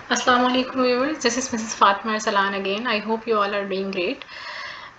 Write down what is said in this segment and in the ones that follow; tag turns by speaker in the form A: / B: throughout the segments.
A: Assalamu alaikum viewers, this is Mrs. Fatima Arsalan again. I hope you all are doing great.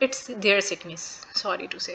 A: it's their sickness, sorry to say.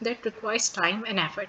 A: that requires time and effort.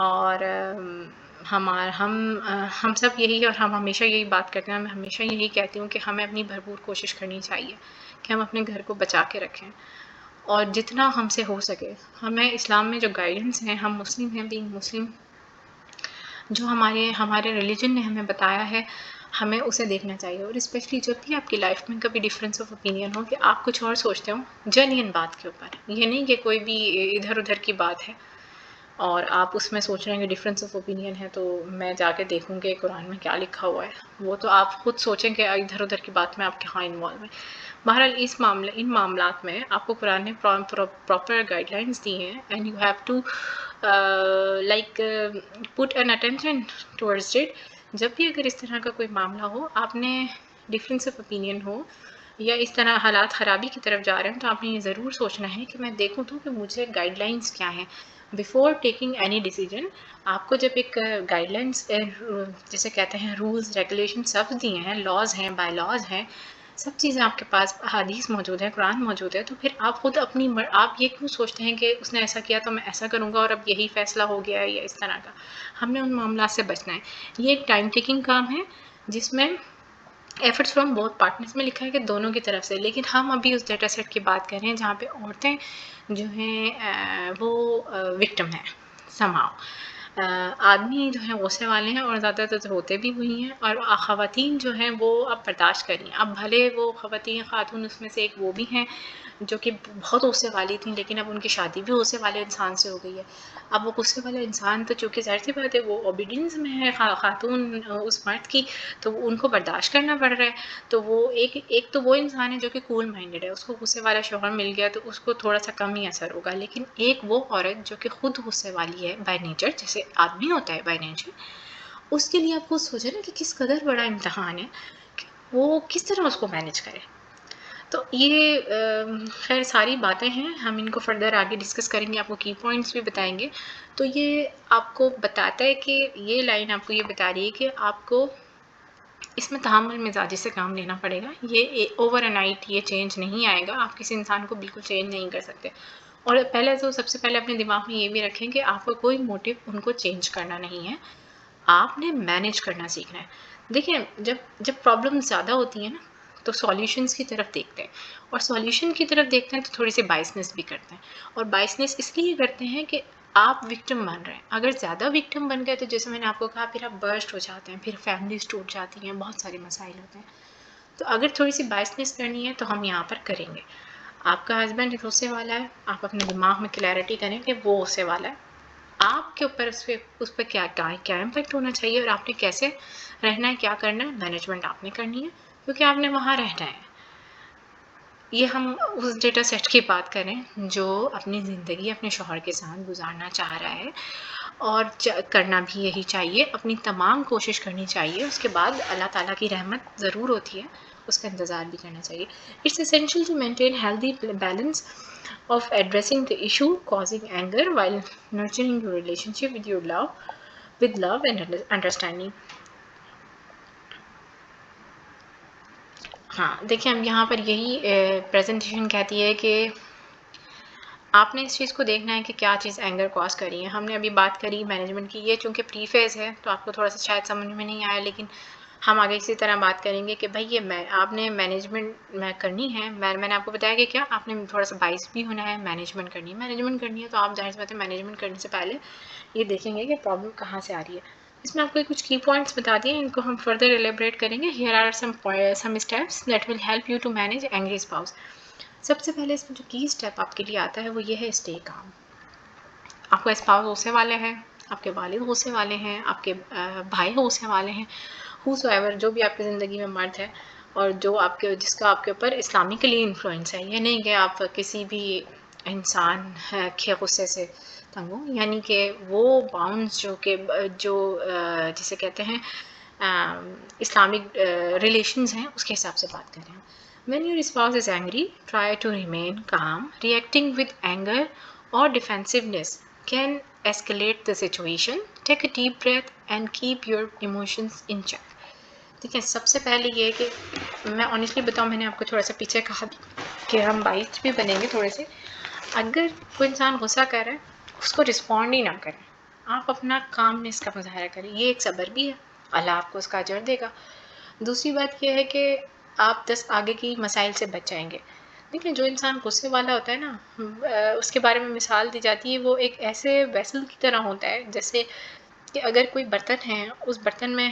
A: اور ہم سب یہی، اور ہم ہمیشہ یہی بات کرتے ہیں، میں ہمیشہ یہی کہتی ہوں کہ ہمیں اپنی بھرپور کوشش کرنی چاہیے کہ ہم اپنے گھر کو بچا کے رکھیں، اور جتنا ہم سے ہو سکے ہمیں اسلام میں جو گائیڈنس ہیں، ہم مسلم ہیں، بینگ مسلم، جو ہمارے ریلیجن نے ہمیں بتایا ہے ہمیں اسے دیکھنا چاہیے. اور اسپیشلی جب بھی آپ کی لائف میں کبھی ڈفرینس آف اوپینین ہو کہ آپ کچھ اور سوچتے ہو جینین بات کے اوپر، یہ نہیں کہ کوئی بھی ادھر ادھر کی بات ہے اور آپ اس میں سوچ رہے ہیں کہ ڈفرینس آف اوپینین ہے تو میں جا کے دیکھوں کہ قرآن میں کیا لکھا ہوا ہے، وہ تو آپ خود سوچیں کہ ادھر ادھر کی بات میں آپ کہاں انوالو ہیں. بہرحال ان معاملات میں آپ کو قرآن نے پراپر گائیڈ لائنس دی ہیں، and you have to like put an attention towards it. جب بھی اگر اس طرح کا کوئی معاملہ ہو، آپ نے ڈفرینس آف اوپینین ہو یا اس طرح حالات خرابی کی طرف جا رہے ہیں، تو آپ نے یہ ضرور سوچنا ہے کہ میں دیکھوں تو کہ مجھے گائیڈ لائنس کیا ہیں بیفور ٹیکنگ اینی ڈیسیجن. آپ کو جب ایک گائیڈ لائنس جیسے کہتے ہیں رولز ریگولیشن سب دیے ہیں، لاز ہیں، بائی لاز ہیں، سب چیزیں آپ کے پاس، حدیث موجود ہے، قرآن موجود ہے، تو پھر آپ خود آپ یہ کیوں سوچتے ہیں کہ اس نے ایسا کیا تو میں ایسا کروں گا اور اب یہی فیصلہ ہو گیا ہے یا اس طرح کا. ہم نے ان معاملات سے بچنا ہے. یہ ایک ٹائم ٹیکنگ کام ہے جس میں ایفرٹس فرام بہت پارٹنرز میں لکھا ہے کہ دونوں کی طرف سے، لیکن ہم ابھی اس ڈیٹا سیٹ کی بات کر رہے ہیں جہاں پہ عورتیں جو ہیں وہ وکٹم ہیں سمہاؤ. آدمی جو ہیں غصے والے ہیں اور زیادہ تر ہوتے بھی وہی ہیں، اور خواتین جو ہیں وہ اب برداشت کری. اب بھلے وہ خاتون اس میں سے ایک وہ بھی ہیں جو کہ بہت غصے والی تھیں، لیکن اب ان کی شادی بھی غصے والے انسان سے ہو گئی ہے. اب وہ غصے والا انسان تو چونکہ ظاہر سی بات ہے وہ اوبیڈینس میں ہے خاتون اس مرد کی، تو ان کو برداشت کرنا پڑ رہا ہے. تو وہ ایک تو وہ انسان ہے جو کہ کول مائنڈیڈ ہے، اس کو غصے والا شوہر مل گیا تو اس کو تھوڑا سا کم ہی اثر ہوگا. لیکن ایک وہ عورت جو کہ خود غصے والی ہے بائی نیچر، جیسے آدمی ہوتا ہے بائی نیچر، اس کے لیے آپ خود سوچیں نا کہ کس قدر بڑا امتحان ہے کہ وہ کس طرح اس کو مینیج کرے. تو یہ خیر ساری باتیں ہیں، ہم ان کو فردر آگے ڈسکس کریں گے، آپ کو کی پوائنٹس بھی بتائیں گے. تو یہ آپ کو بتاتا ہے کہ یہ لائن آپ کو یہ بتا رہی ہے کہ آپ کو اس میں تحمل مزاجی سے کام لینا پڑے گا. یہ اوور نائٹ یہ چینج نہیں آئے گا، آپ کسی انسان کو بالکل چینج نہیں کر سکتے. اور پہلے تو سب سے پہلے اپنے دماغ میں یہ بھی رکھیں کہ آپ کو کوئی موٹیو ان کو چینج کرنا نہیں ہے، آپ نے مینیج کرنا سیکھنا ہے. دیکھیں جب پرابلم زیادہ ہوتی ہیں نا تو سولیوشنس کی طرف دیکھتے ہیں، اور سولیوشن کی طرف دیکھتے ہیں تو تھوڑی سی بائسنس بھی کرتے ہیں. اور بائسنس اس لیے کرتے ہیں کہ آپ وکٹم بن رہے ہیں. اگر زیادہ وکٹم بن گئے تو جیسے میں نے آپ کو کہا پھر آپ برسٹ ہو جاتے ہیں، پھر فیملیز ٹوٹ جاتی ہیں، بہت سارے مسائل ہوتے ہیں. تو اگر تھوڑی سی بائسنس کرنی ہے تو ہم یہاں پر کریں گے. آپ کا ہسبینڈ غصے والا ہے، آپ اپنے دماغ میں کلیئرٹی کریں کہ وہ غصے والا ہے، آپ کے اوپر اس پہ کیا امپیکٹ ہونا چاہیے اور آپ نے کیسے رہنا ہے، کیا کرنا ہے، مینجمنٹ آپ نے کرنی ہے کیونکہ آپ نے وہاں رہنا ہے. یہ ہم اس ڈیٹا سیٹ کی بات کریں جو اپنی زندگی اپنے شوہر کے ساتھ گزارنا چاہ رہا ہے، اور کرنا بھی یہی چاہیے، اپنی تمام کوشش کرنی چاہیے. اس کے بعد اللہ تعالیٰ کی رحمت ضرور ہوتی ہے، اس کا انتظار بھی کرنا چاہیے. It's essential to maintain healthy balance of addressing the issue causing anger while nurturing your relationship with love and understanding. ہاں دیکھیں اب یہاں پر یہی پریزنٹیشن کہتی ہے کہ آپ نے اس چیز کو دیکھنا ہے کہ کیا چیز اینگر کاز کری ہے. ہم نے ابھی بات کری مینجمنٹ کی، یہ چونکہ پری فیز ہے تو آپ کو تھوڑا سا شاید سمجھ میں نہیں آیا، لیکن ہم آگے اسی طرح بات کریں گے کہ بھائی یہ آپ نے مینجمنٹ میں کرنی ہے. میں نے آپ کو بتایا کہ کیا آپ نے تھوڑا سا باعث بھی ہونا ہے، مینجمنٹ کرنی ہے تو آپ ظاہر سی بات ہے مینجمنٹ کرنے سے پہلے یہ دیکھیں گے کہ پرابلم کہاں سے آ رہی ہے. اس میں آپ کو کچھ کی پوائنٹس بتا دیے، ان کو ہم فردر ایلیبریٹ کریں گے. Here are some steps that will help you to manage angry spouse. سب سے پہلے اس میں جو کی اسٹیپ آپ کے لیے آتا ہے وہ یہ ہے اسٹے کام. آپ کا اسپاؤس غصے والے ہیں، آپ کے والد غصے والے ہیں، آپ کے بھائی غصے والے ہیں، whosoever جو بھی آپ کی زندگی میں مرد ہے اور جو جس کا آپ کے اوپر اسلامکلی انفلوئنس ہے. یہ نہیں کہ آپ کسی بھی انسان کے غصے سے تنگ ہو، یعنی کہ وہ باؤنڈز جو جسے کہتے ہیں اسلامک ریلیشنز ہیں اس کے حساب سے بات کریں. When your spouse is angry, try to remain calm. Reacting with anger or defensiveness can escalate the situation. Take a deep breath and keep your emotions in check. ٹھیک ہے، سب سے پہلے یہ کہ میں آنیسٹلی بتاؤں، میں نے آپ کو تھوڑا سا پیچھے کہا کہ ہم باعث بھی بنیں گے تھوڑے سے. اگر کوئی انسان غصہ کر رہا ہے اس کو رسپونڈ ہی نہ کریں. آپ اپنا کامنس کا مظاہرہ کریں، یہ ایک صبر بھی ہے، اللہ آپ کو اس کا اجر دے گا۔ دوسری بات یہ ہے کہ آپ 10 آگے کی مسائل سے بچ جائیں گے۔ دیکھیں جو انسان غصے والا ہوتا ہے نا، اس کے بارے میں مثال دی جاتی ہے، وہ ایک ایسے ویسل کی طرح ہوتا ہے جیسے کہ اگر کوئی برتن ہے، اس برتن میں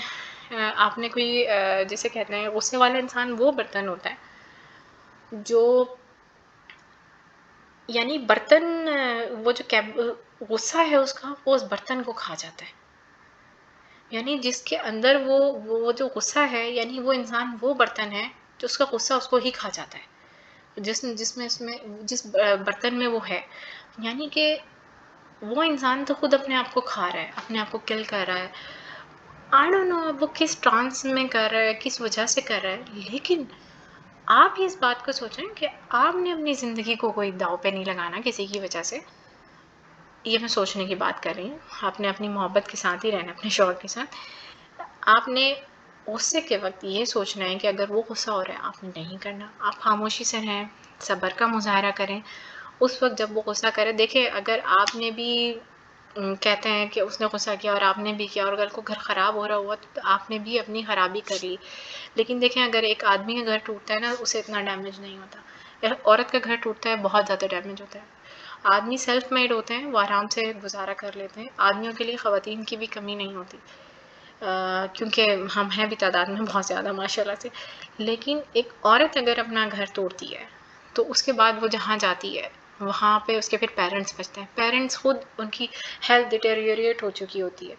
A: آپ نے کوئی جیسے کہتے ہیں غصے والا انسان وہ برتن ہوتا ہے جو یعنی برتن وہ جو غصہ ہے اس کا، وہ اس برتن کو کھا جاتا ہے، یعنی جس کے اندر وہ جو غصہ ہے، یعنی وہ انسان وہ برتن ہے جو اس کا غصہ اس کو ہی کھا جاتا ہے، جس برتن میں وہ ہے، یعنی کہ وہ انسان تو خود اپنے آپ کو کھا رہا ہے، اپنے آپ کو کل کر رہا ہے، آئی ڈونٹ نو وہ کس ٹرانس میں کر رہا ہے، کس وجہ سے کر رہا ہے، لیکن آپ اس بات کو سوچیں کہ آپ نے اپنی زندگی کو کوئی داؤ پہ نہیں لگانا کسی کی وجہ سے، یہ میں سوچنے کی بات کر رہی ہوں، آپ نے اپنی محبت کے ساتھ ہی رہنا، اپنے شوہر کے ساتھ، آپ نے غصے کے وقت یہ سوچنا ہے کہ اگر وہ غصہ ہو رہا ہے آپ نے نہیں کرنا، آپ خاموشی سے رہیں، صبر کا مظاہرہ کریں، اس وقت جب وہ غصہ کرے، دیکھیں اگر آپ نے بھی کہتے ہیں کہ اس نے غصہ کیا اور آپ نے بھی کیا، اور اگر کو گھر خراب ہو رہا ہوا تو آپ نے بھی اپنی خرابی کر لی، لیکن دیکھیں اگر ایک آدمی کا گھر ٹوٹتا ہے نا، اسے اتنا ڈیمیج نہیں ہوتا، عورت کا گھر ٹوٹتا ہے بہت زیادہ ڈیمیج ہوتا ہے، آدمی سیلف میڈ ہوتے ہیں، وہ آرام سے گزارا کر لیتے ہیں، آدمیوں کے لیے خواتین کی بھی کمی نہیں ہوتی، کیونکہ ہم ہیں بھی تعداد میں بہت زیادہ ماشاء اللہ سے، لیکن ایک عورت اگر اپنا گھر توڑتی ہے تو اس کے بعد وہ جہاں جاتی ہے وہاں پہ اس کے پھر پیرنٹس بچتے ہیں، پیرنٹس خود ان کی ہیلتھ ڈیٹیریوریٹ ہو چکی ہوتی ہے،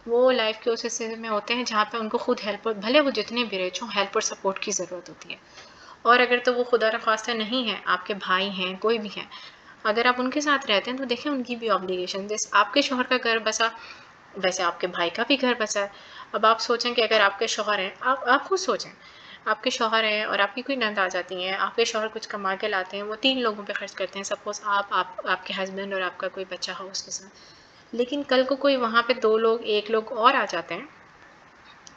A: وہ لائف کے اس حصے میں ہوتے ہیں جہاں پہ ان کو خود ہیلپ، بھلے وہ جتنے بھی رچ ہوں، ہیلپ اور سپورٹ کی ضرورت ہوتی ہے، اور اگر تو وہ خدا نخواستہ نہیں ہے، آپ کے بھائی ہیں کوئی بھی ہیں، اگر آپ ان کے ساتھ رہتے ہیں تو دیکھیں ان کی بھی آبلیگیشن، جیسے آپ کے شوہر کا گھر بسا ویسے آپ کے بھائی کا بھی گھر بسا ہے، اب آپ سوچیں کہ اگر آپ کے شوہر ہیں، آپ خود سوچیں آپ کے شوہر ہیں اور آپ کی کوئی نند آ جاتی ہیں، آپ کے شوہر کچھ کما کے لاتے ہیں، وہ 3 لوگوں پہ خرچ کرتے ہیں، سپوز آپ کے ہسبینڈ اور آپ کا کوئی بچہ ہو اس کے ساتھ، لیکن کل کو کوئی وہاں پہ 2 لوگ 1 لوگ اور آ جاتے ہیں،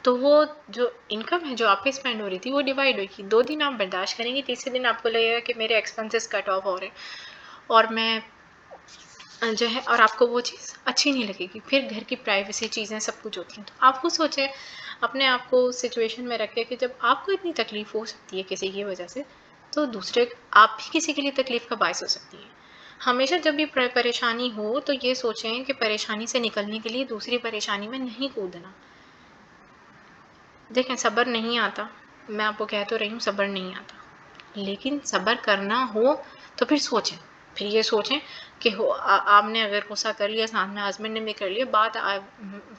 A: تو وہ جو انکم ہے جو آپ پہ اسپینڈ ہو رہی تھی وہ ڈیوائڈ ہوئی گی، 2 دن آپ برداشت کریں گے، تیسرے دن آپ کو لگے گا کہ میرے ایکسپینسز کٹ آف ہو رہے ہیں اور میں جو ہے، اور آپ کو وہ چیز اچھی نہیں لگے گی، پھر گھر کی پرائیویسی چیزیں سب کچھ ہوتی ہیں، تو آپ خود سوچیں اپنے آپ کو سچویشن میں رکھے کہ جب آپ کو اتنی تکلیف ہو سکتی ہے کسی کی وجہ سے، تو دوسرے آپ بھی کسی کے لیے تکلیف کا باعث ہو سکتی ہیں، ہمیشہ جب بھی پریشانی ہو تو یہ سوچیں کہ پریشانی سے نکلنے کے لیے دوسری پریشانی میں نہیں کودنا، دیکھیں صبر نہیں آتا، میں آپ کو کہہ تو رہی ہوں صبر نہیں آتا، لیکن صبر کرنا ہو تو پھر سوچیں، پھر یہ سوچیں کہ آپ نے اگر غصہ کر لیا، سامنے ہسبینڈ نے بھی کر لیا، بات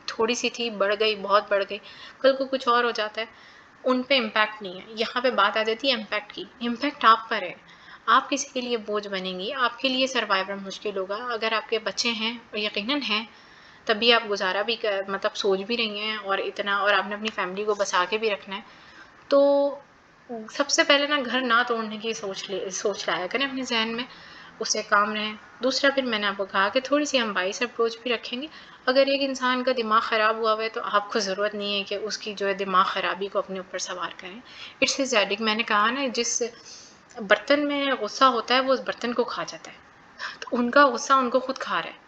A: تھوڑی سی تھی بڑھ گئی، بہت بڑھ گئی، کل کو کچھ اور ہو جاتا ہے، ان پہ امپیکٹ نہیں ہے، یہاں پہ بات آ جاتی ہے امپیکٹ کی، امپیکٹ آپ پر ہے، آپ کسی کے لیے بوجھ بنیں گی، آپ کے لیے سروائیور مشکل ہوگا، اگر آپ کے بچے ہیں اور یقیناً ہیں تبھی آپ گزارا بھی مطلب سوچ بھی رہی ہیں، اور اتنا، اور آپ نے اپنی فیملی کو بسا کے بھی رکھنا ہے، تو سب سے پہلے نا گھر نہ توڑنے کی سوچ لایا کریں اپنے ذہن میں، اس سے کام رہیں، دوسرا پھر میں نے آپ کو کہا کہ تھوڑی سی ہم بائی سے اپروچ بھی رکھیں گے، اگر ایک انسان کا دماغ خراب ہوا ہوا ہے تو آپ کو ضرورت نہیں ہے کہ اس کی جو ہے دماغ خرابی کو اپنے اوپر سوار کریں، اٹس از ایڈک، میں نے کہا نا جس برتن میں غصہ ہوتا ہے وہ اس برتن کو کھا جاتا ہے، تو ان کا غصہ ان کو خود کھا رہا ہے،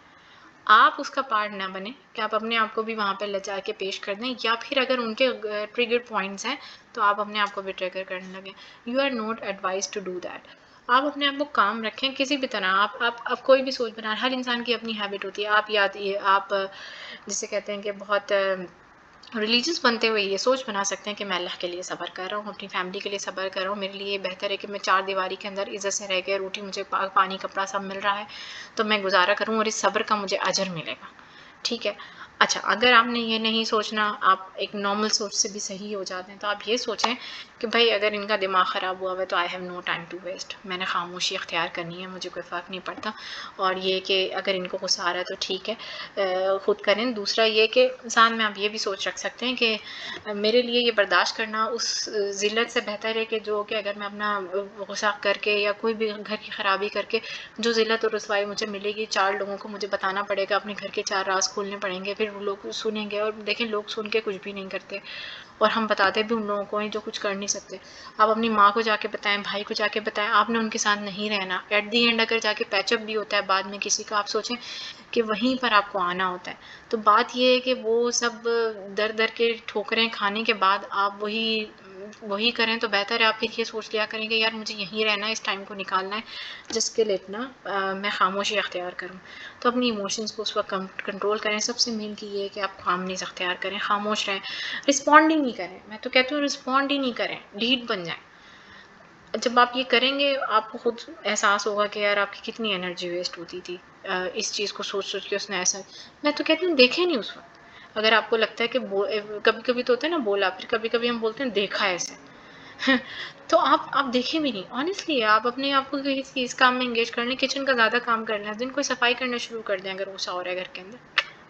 A: آپ اس کا پارٹ نہ بنیں کہ آپ اپنے آپ کو بھی وہاں پہ لجا کے پیش کر دیں، یا پھر اگر ان کے ٹریگر پوائنٹس ہیں تو آپ اپنے آپ کو بھی ٹریگر کرنے لگیں، you are not advise to do that, آپ اپنے آپ کو کام رکھیں کسی بھی طرح، آپ کوئی بھی سوچ بنا، ہر انسان کی اپنی ہیبٹ ہوتی ہے، آپ جسے کہتے ہیں کہ بہت ریلیجس بنتے ہوئے یہ سوچ بنا سکتے ہیں کہ میں اللہ کے لیے صبر کر رہا ہوں، اپنی فیملی کے لیے صبر کر رہا ہوں، میرے لیے یہ بہتر ہے کہ میں 4 دیواری کے اندر عزت سے رہ کے، روٹی مجھے پانی کپڑا سب مل رہا ہے تو میں گزارا کروں اور اس صبر کا مجھے اجر ملے گا، ٹھیک ہے، اچھا اگر آپ نے یہ نہیں سوچنا، آپ ایک نارمل سوچ سے بھی صحیح ہو جاتے ہیں، تو آپ یہ سوچیں کہ بھائی اگر ان کا دماغ خراب ہوا ہوا ہے تو I have no time to waste, میں نے خاموشی اختیار کرنی ہے، مجھے کوئی فرق نہیں پڑتا، اور یہ کہ اگر ان کو غصہ آ رہا ہے تو ٹھیک ہے خود کریں، دوسرا یہ کہ انسان میں آپ یہ بھی سوچ رکھ سکتے ہیں کہ میرے لیے یہ برداشت کرنا اس ذلت سے بہتر ہے کہ جو کہ اگر میں اپنا غصہ کر کے یا کوئی بھی گھر کی خرابی کر کے جو ذلت اور رسوائی مجھے ملے گی، 4 لوگوں کو مجھے بتانا پڑے گا، اپنے گھر کے 4 راز کھولنے پڑیں گے، پھر پھر وہ لوگ سنیں گے. اور دیکھیں لوگ سن کے کچھ بھی نہیں کرتے, اور ہم بتاتے بھی ان لوگوں کو ہیں جو کچھ کر نہیں سکتے. آپ اپنی ماں کو جا کے بتائیں, بھائی کو جا کے بتائیں, آپ نے ان کے ساتھ نہیں رہنا. ایٹ دی اینڈ اگر جا کے پیچ اپ بھی ہوتا ہے بعد میں کسی کا, آپ سوچیں کہ وہیں پر آپ کو آنا ہوتا ہے. تو بات یہ ہے کہ وہ سب در در کے ٹھوکریں کھانے کے بعد آپ وہی کریں تو بہتر ہے. آپ پھر یہ سوچ لیا کریں کہ یار مجھے یہیں رہنا ہے, اس ٹائم کو نکالنا ہے جس کے لیے اتنا میں خاموشی اختیار کروں. تو اپنی ایموشنز کو اس وقت کنٹرول کریں. سب سے مین کی یہ ہے کہ آپ خاموشی اختیار کریں, خاموش رہیں, رسپونڈ ہی نہیں کریں. میں تو کہتی ہوں رسپونڈ ہی نہیں کریں, ڈھیٹ بن جائیں. جب آپ یہ کریں گے آپ کو خود احساس ہوگا کہ یار آپ کی کتنی انرجی ویسٹ ہوتی تھی اس چیز کو سوچ سوچ کے اس نے ایسا. میں تو کہتی ہوں دیکھیں نہیں اس وقت. اگر آپ کو لگتا ہے کہ کبھی کبھی تو ہوتا ہے نا بولا, پھر کبھی کبھی ہم بولتے ہیں دیکھا ایسے, تو آپ دیکھیں بھی نہیں. آنیسٹلی آپ اپنے آپ کو اس کام میں انگیج کر لیں, کچن کا زیادہ کام کر لیں, دن کوئی صفائی کرنا شروع کر دیں اگر غصہ ہو رہا ہے گھر کے اندر.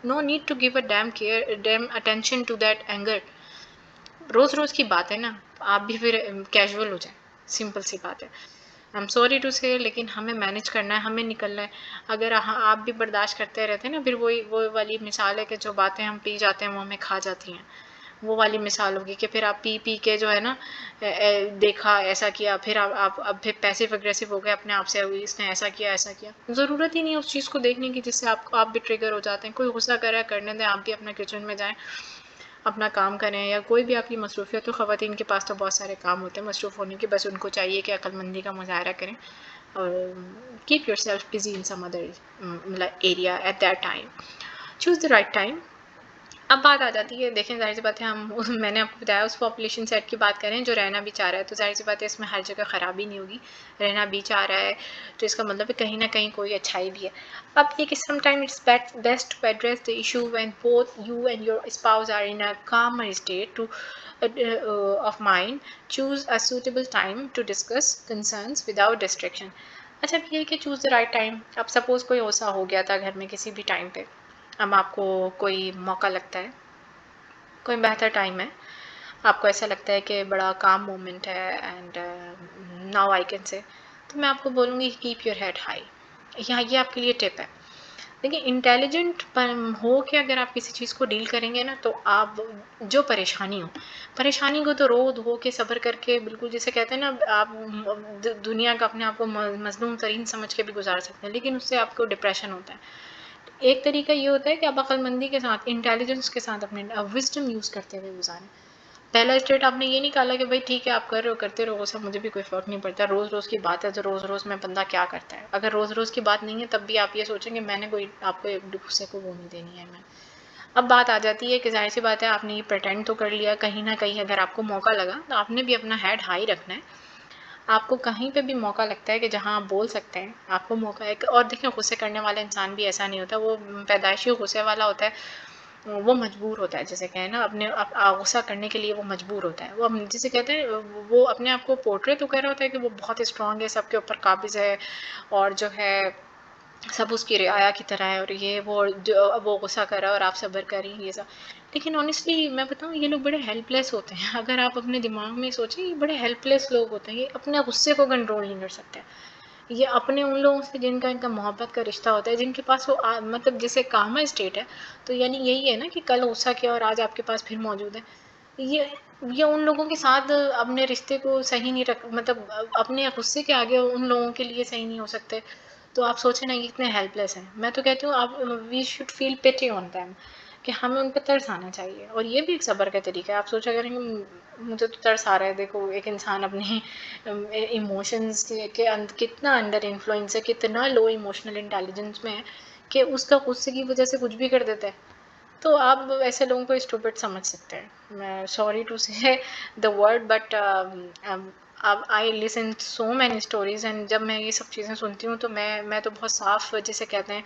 A: No need to give a damn attention to that anger. روز روز کی بات ہے نا, آپ بھی پھر کیجول ہو جائیں, سمپل سی بات ہے. آئی ایم سوری ٹو سے, لیکن ہمیں مینیج کرنا ہے, ہمیں نکلنا ہے. اگر آپ بھی برداشت کرتے رہتے ہیں نا, پھر وہ والی مثال ہے کہ جو باتیں ہم پی جاتے ہیں وہ ہمیں کھا جاتی ہیں. وہ والی مثال ہوگی کہ پھر آپ پی کے جو ہے نا دیکھا ایسا کیا, پھر آپ اب پھر پیسیو اگریسو ہو گئے اپنے آپ سے, اس نے ایسا کیا ایسا کیا. ضرورت ہی نہیں ہے اس چیز کو دیکھنے کی جس سے آپ بھی ٹریگر ہو جاتے ہیں. کوئی غصہ کرے کرنے دیں, آپ بھی اپنا کچن میں جائیں, اپنا کام کریں, یا کوئی بھی آپ کی مصروفیت. تو خواتین کے پاس تو بہت سارے کام ہوتے ہیں مصروف ہونے کے, بس ان کو چاہیے کہ عقل مندی کا مظاہرہ کریں اور keep yourself busy in some other area at that time. Choose the right time. اب بات آ جاتی ہے, دیکھیں ظاہر سی بات ہے, میں نے آپ کو بتایا اس پاپولیشن سیٹ کی بات کریں جو رہنا بھی چاہ رہا ہے, تو ظاہر سی بات ہے اس میں ہر جگہ خرابی نہیں ہوگی. رہنا بھی چاہ رہا ہے تو اس کا مطلب ہے کہیں نہ کہیں کوئی اچھائی بھی ہے. اب یہ کہ some time it's best to address the issue when both you and your spouse are in a calmer state of mind. Choose a suitable time to discuss concerns without distraction. اچھا یہ کہ چوز دا رائٹ ٹائم. اب suppose کوئی غصہ ہو گیا تھا گھر میں کسی بھی ٹائم پہ, اب آپ کو کوئی موقع لگتا ہے, کوئی بہتر ٹائم ہے, آپ کو ایسا لگتا ہے کہ بڑا کام مومنٹ ہے and now I can say, تو میں آپ کو بولوں گی کیپ یور ہیڈ ہائی. یہاں یہ آپ کے لیے ٹپ ہے. دیکھیں انٹیلیجنٹ ہو کے اگر آپ کسی چیز کو ڈیل کریں گے نا, تو آپ جو پریشانی کو تو رو دھو کے صبر کر کے, بالکل جسے کہتے ہیں نا, آپ دنیا کا اپنے آپ کو مظلوم ترین سمجھ کے بھی گزار سکتے ہیں, لیکن اس سے آپ کو ڈپریشن ہوتا ہے. ایک طریقہ یہ ہوتا ہے کہ آپ عقل مندی کے ساتھ, انٹیلیجنس کے ساتھ, اپنے وزڈم یوز کرتے ہوئے گزاریں. پہلا اسٹیٹ آپ نے یہ نکالا کہ بھائی ٹھیک ہے آپ کر رہے ہو کرتے رہو, سب مجھے بھی کوئی فرق نہیں پڑتا, روز روز کی بات ہے تو روز روز میں بندہ کیا کرتا ہے. اگر روز روز کی بات نہیں ہے تب بھی آپ یہ سوچیں کہ میں نے کوئی آپ کو ایک غصے کو وہ نہیں دینی ہے. میں اب بات آ جاتی ہے کہ ظاہر سی بات ہے آپ نے یہ پریٹینڈ تو کر لیا, کہیں نہ کہیں اگر آپ کو موقع لگا تو آپ نے بھی اپنا ہیڈ ہائی رکھنا ہے. آپ کو کہیں پہ بھی موقع لگتا ہے کہ جہاں آپ بول سکتے ہیں, آپ کو موقع ہے. اور دیکھیں غصے کرنے والا انسان بھی ایسا نہیں ہوتا, وہ پیدائشی غصے والا ہوتا ہے, وہ مجبور ہوتا ہے, جیسے کہیں نا اپنے غصہ کرنے کے لیے وہ مجبور ہوتا ہے. وہ جسے کہتے ہیں وہ اپنے آپ کو پورٹریٹ تو کر رہا ہوتا ہے کہ وہ بہت اسٹرانگ ہے, سب کے اوپر قابض ہے, اور جو ہے سب اس کی رعایا کی طرح ہے, اور یہ وہ غصہ کر رہا ہے اور آپ صبر کر رہی ہیں, یہ سب. لیکن آنیسٹلی میں بتاؤں یہ لوگ بڑے ہیلپ لیس ہوتے ہیں. اگر آپ اپنے دماغ میں سوچیں, یہ بڑے ہیلپ لیس لوگ ہوتے ہیں, یہ اپنے غصے کو کنٹرول نہیں کر سکتے. یہ اپنے ان لوگوں سے جن کا ان کا محبت کا رشتہ ہوتا ہے, جن کے پاس وہ مطلب جیسے کامر اسٹیٹ ہے, تو یعنی یہی ہے نا کہ کل غصہ کیا اور آج آپ کے پاس پھر موجود ہے. یہ ان لوگوں کے ساتھ اپنے رشتے کو صحیح نہیں مطلب اپنے غصے کے آگے ان لوگوں کے لیے صحیح نہیں ہو سکتے. تو آپ سوچیں نا یہ اتنے ہیلپ لیس ہیں. میں تو کہتی ہوں آپ وی شوڈ فیل پیٹی آن دیم, کہ ہمیں ان پہ ترس آنا چاہیے. اور یہ بھی ایک صبر کا طریقہ ہے. آپ سوچا کریں گے مجھے تو ترس آ رہا ہے, دیکھو ایک انسان اپنے ایموشنز کے کتنا انڈر انفلوئنس ہے, کتنا لو ایموشنل انٹیلیجنس میں ہے کہ اس کا غصے کی وجہ سے کچھ بھی کر دیتا ہے. تو آپ ایسے لوگوں کو اسٹوپڈ سمجھ سکتے ہیں. میں سوری ٹو سے the word, but I listen so many stories, and جب میں یہ سب چیزیں سنتی ہوں تو میں تو بہت صاف جسے کہتے ہیں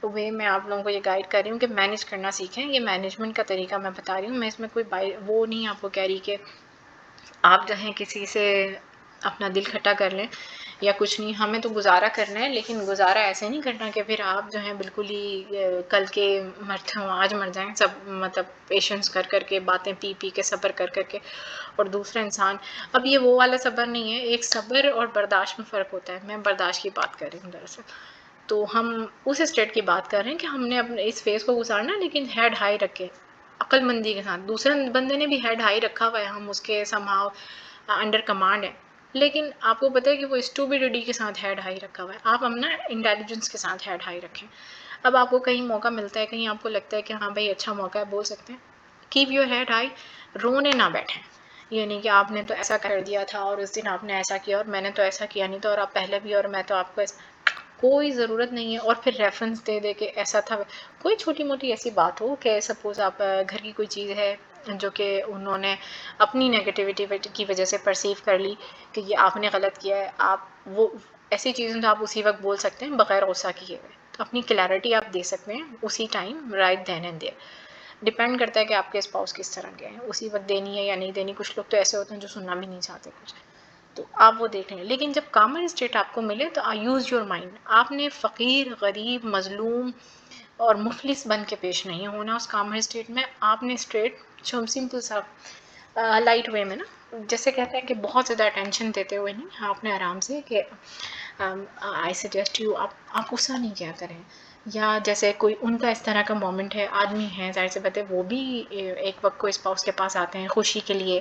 A: وے میں آپ لوگوں کو یہ گائڈ کر رہی ہوں کہ مینیج کرنا سیکھیں. یہ مینجمنٹ کا طریقہ میں بتا رہی ہوں. میں اس میں کوئی وہ نہیں آپ کو کہہ رہی کہ آپ جو ہیں کسی سے اپنا دل کھٹا کر لیں یا کچھ نہیں. ہمیں تو گزارا کرنا ہے, لیکن گزارا ایسے نہیں کرنا کہ پھر آپ جو ہیں بالکل ہی کل کے مرتے ہوں آج مر جائیں, سب مطلب پیشنس کر کے باتیں پی کے صبر کر کے, اور دوسرا انسان. اب یہ وہ والا صبر نہیں ہے, ایک صبر اور برداشت میں فرق ہوتا ہے. میں برداشت کی بات کر رہی ہوں دراصل. تو ہم اس اسٹیٹ کی بات کر رہے ہیں کہ ہم نے اپنے اس فیس کو گزارنا لیکن ہیڈ ہائی رکھے عقل مندی کے ساتھ. دوسرے بندے نے بھی ہیڈ ہائی رکھا ہوا ہے, ہم اس کے سمہاؤ انڈر کمانڈ ہیں, لیکن آپ کو پتہ ہے کہ وہ اسٹوپڈٹی کے ساتھ ہیڈ ہائی رکھا ہوا ہے. آپ اپنا انٹیلیجنس کے ساتھ ہیڈ ہائی رکھیں. اب آپ کو کہیں موقع ملتا ہے, کہیں آپ کو لگتا ہے کہ ہاں بھائی اچھا موقع ہے, بول سکتے ہیں, کیپ یور ہیڈ ہائی. رونے نہ بیٹھیں, یہ نہیں کہ آپ نے تو ایسا کر دیا تھا اور اس دن آپ نے ایسا کیا اور میں نے تو ایسا کیا نہیں تھا اور آپ پہلے بھی اور میں تو آپ کو کوئی ضرورت نہیں ہے. اور پھر ریفرنس دے دے کے ایسا تھا. کوئی چھوٹی موٹی ایسی بات ہو کہ سپوز آپ گھر کی کوئی چیز ہے جو کہ انہوں نے اپنی نیگیٹیوٹی کی وجہ سے پرسیو کر لی کہ یہ آپ نے غلط کیا ہے, آپ وہ ایسی چیزیں تو آپ اسی وقت بول سکتے ہیں بغیر غصہ کیے ہوئے. تو اپنی کلیئرٹی آپ دے سکتے ہیں اسی time, right then and there. Depend کرتا ہے کہ آپ کے اسپاؤس کس طرح کے ہیں, اسی وقت دینی ہے یا نہیں دینی. کچھ لوگ تو ایسے ہوتے ہیں جو سننا بھی نہیں چاہتے کچھ, تو آپ وہ دیکھ لیں. لیکن جب کامن اسٹیٹ آپ کو ملے تو یوز یور مائنڈ. آپ نے فقیر, غریب, مظلوم اور مفلس بن کے پیش نہیں ہونا اس کامن اسٹیٹ میں. آپ نے اسٹریٹ سمپل سا لائٹ وے میں نا, جیسے کہتے ہیں کہ بہت زیادہ اٹینشن دیتے ہوئے نہیں, آپ نے آرام سے کہ آئی سجیسٹ یو آپ غصہ نہیں کیا کریں. یا جیسے کوئی ان کا اس طرح کا مومنٹ ہے, آدمی ہیں ظاہر سی بات ہے وہ بھی ایک وقت کو اسپاؤس کے پاس آتے ہیں خوشی کے لیے,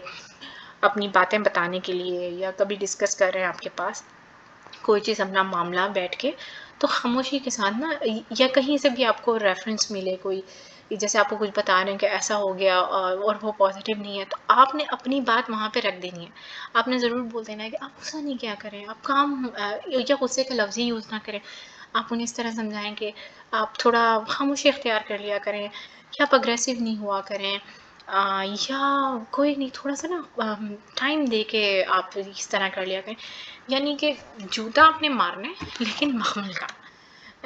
A: اپنی باتیں بتانے کے لیے, یا کبھی ڈسکس کر رہے ہیں آپ کے پاس کوئی چیز اپنا معاملہ بیٹھ کے, تو خاموشی کے ساتھ نا, یا کہیں سے بھی آپ کو ریفرنس ملے کوئی, جیسے آپ کو کچھ بتا رہے ہیں کہ ایسا ہو گیا اور وہ پازیٹیو نہیں ہے, تو آپ نے اپنی بات وہاں پہ رکھ دینی ہے. آپ نے ضرور بول دینا ہے کہ آپ غصہ نہیں کیا کریں, آپ کام یا غصے کا لفظ ہی یوز نہ کریں. آپ انہیں اس طرح سمجھائیں کہ آپ تھوڑا خاموشی اختیار کر لیا کریں, یا آپ اگریسو نہیں ہوا کریں, یا کوئی نہیں تھوڑا سا نا ٹائم دے کے آپ اس طرح کر لیا کریں. یعنی کہ جوتا آپ نے مارنا ہے لیکن مخمل کا,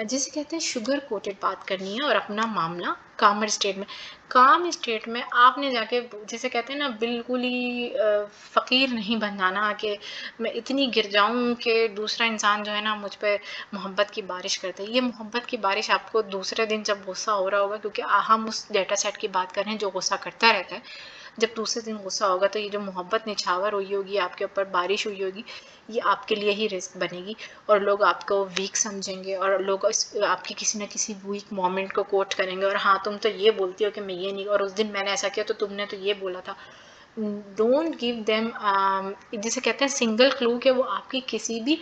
A: جسے کہتے ہیں شوگر کوٹڈ بات کرنی ہے, اور اپنا معاملہ کامر اسٹیٹ میں. کام اسٹیٹ میں آپ نے جا کے جسے کہتے ہیں نا بالکل ہی فقیر نہیں بن جانا کہ میں اتنی گر جاؤں کہ دوسرا انسان جو ہے نا مجھ پہ محبت کی بارش کرتے. یہ محبت کی بارش آپ کو دوسرے دن جب غصہ ہو رہا ہوگا, کیونکہ ہم اس ڈیٹا سیٹ کی بات کر رہے ہیں جو غصہ کرتا رہتا ہے, جب دوسرے دن غصہ ہوگا تو یہ جو محبت نچھاور ہوئی ہوگی آپ کے اوپر, بارش ہوئی ہوگی, یہ آپ کے لیے ہی رزق بنے گی. اور لوگ آپ کو ویک سمجھیں گے, اور لوگ آپ کی کسی نہ کسی ویک مومنٹ کو کوٹ کریں گے, اور ہاں تم تو یہ بولتی ہو کہ میں یہ نہیں, اور اس دن میں نے ایسا کیا تو تم نے تو یہ بولا تھا. ڈونٹ گیو دیم, جسے کہتے ہیں سنگل کلو, کہ وہ آپ کی کسی بھی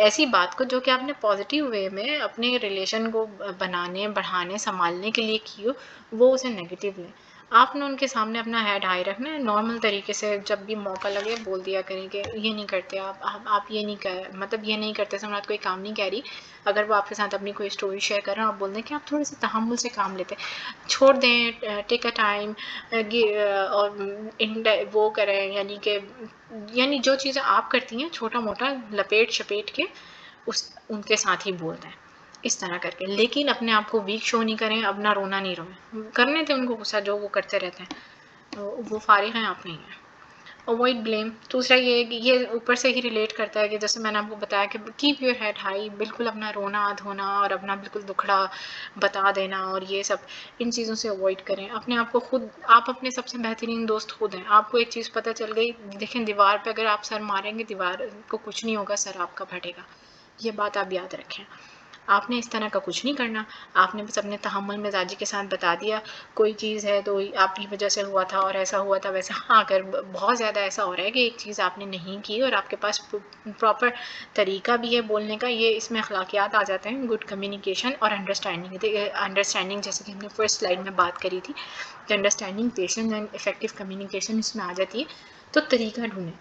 A: ایسی بات کو جو کہ آپ نے پازیٹیو وے میں اپنے ریلیشن کو بنانے, بڑھانے, سنبھالنے کے لیے کی ہو, وہ اسے نیگیٹو لیں. آپ نے ان کے سامنے اپنا ہیڈ ہائی رکھنا ہے, نارمل طریقے سے جب بھی موقع لگے بول دیا کریں کہ یہ نہیں کرتے آپ یہ نہیں مطلب یہ نہیں کرتے سمجھ کوئی کام نہیں کہہ رہی. اگر وہ آپ کے ساتھ اپنی کوئی اسٹوری شیئر کر رہے ہیں, آپ بول دیں کہ آپ تھوڑے سے تحمل سے کام لیتے, چھوڑ دیں, ٹیک اے ٹائم, اور وہ کریں, یعنی جو چیزیں آپ کرتی ہیں چھوٹا موٹا لپیٹ شپیٹ کے ان کے ساتھ ہی بول دیں اس طرح کر کے. لیکن اپنے آپ کو ویک شو نہیں کریں, اپنا رونا نہیں روئیں. کرنے تھے ان کو غصہ جو وہ کرتے رہتے ہیں, وہ فارغ ہیں, آپ نہیں ہیں. Avoid blame. دوسرا یہ ہے کہ یہ اوپر سے ہی ریلیٹ کرتا ہے کہ جیسے میں نے آپ کو بتایا کہ کیپ یور ہیڈ ہائی, بالکل اپنا رونا دھونا اور اپنا بالکل دکھڑا بتا دینا اور یہ سب ان چیزوں سے اوائڈ کریں. اپنے آپ کو خود, آپ اپنے سب سے بہترین دوست خود ہیں. آپ کو ایک چیز پتہ چل گئی, دیکھیں دیوار پہ اگر آپ سر ماریں گے دیوار کو کچھ نہیں ہوگا, سر آپ کا پھٹے گا. یہ بات آپ یاد رکھیں. آپ نے اس طرح کا کچھ نہیں کرنا, آپ نے بس اپنے تحمل مزاجی کے ساتھ بتا دیا کوئی چیز ہے تو آپ کی وجہ سے ہوا تھا اور ایسا ہوا تھا ویسا. ہاں اگر بہت زیادہ ایسا ہو رہا ہے کہ ایک چیز آپ نے نہیں کی اور آپ کے پاس پراپر طریقہ بھی ہے بولنے کا, یہ اس میں اخلاقیات آ جاتے ہیں, گڈ کمیونیکیشن اور انڈرسٹینڈنگ جیسے کہ ہم نے فرسٹ سلائڈ میں بات کری تھی کہ understanding, patience and effective communication اس میں آ جاتی ہے, تو طریقہ ڈھونڈیں.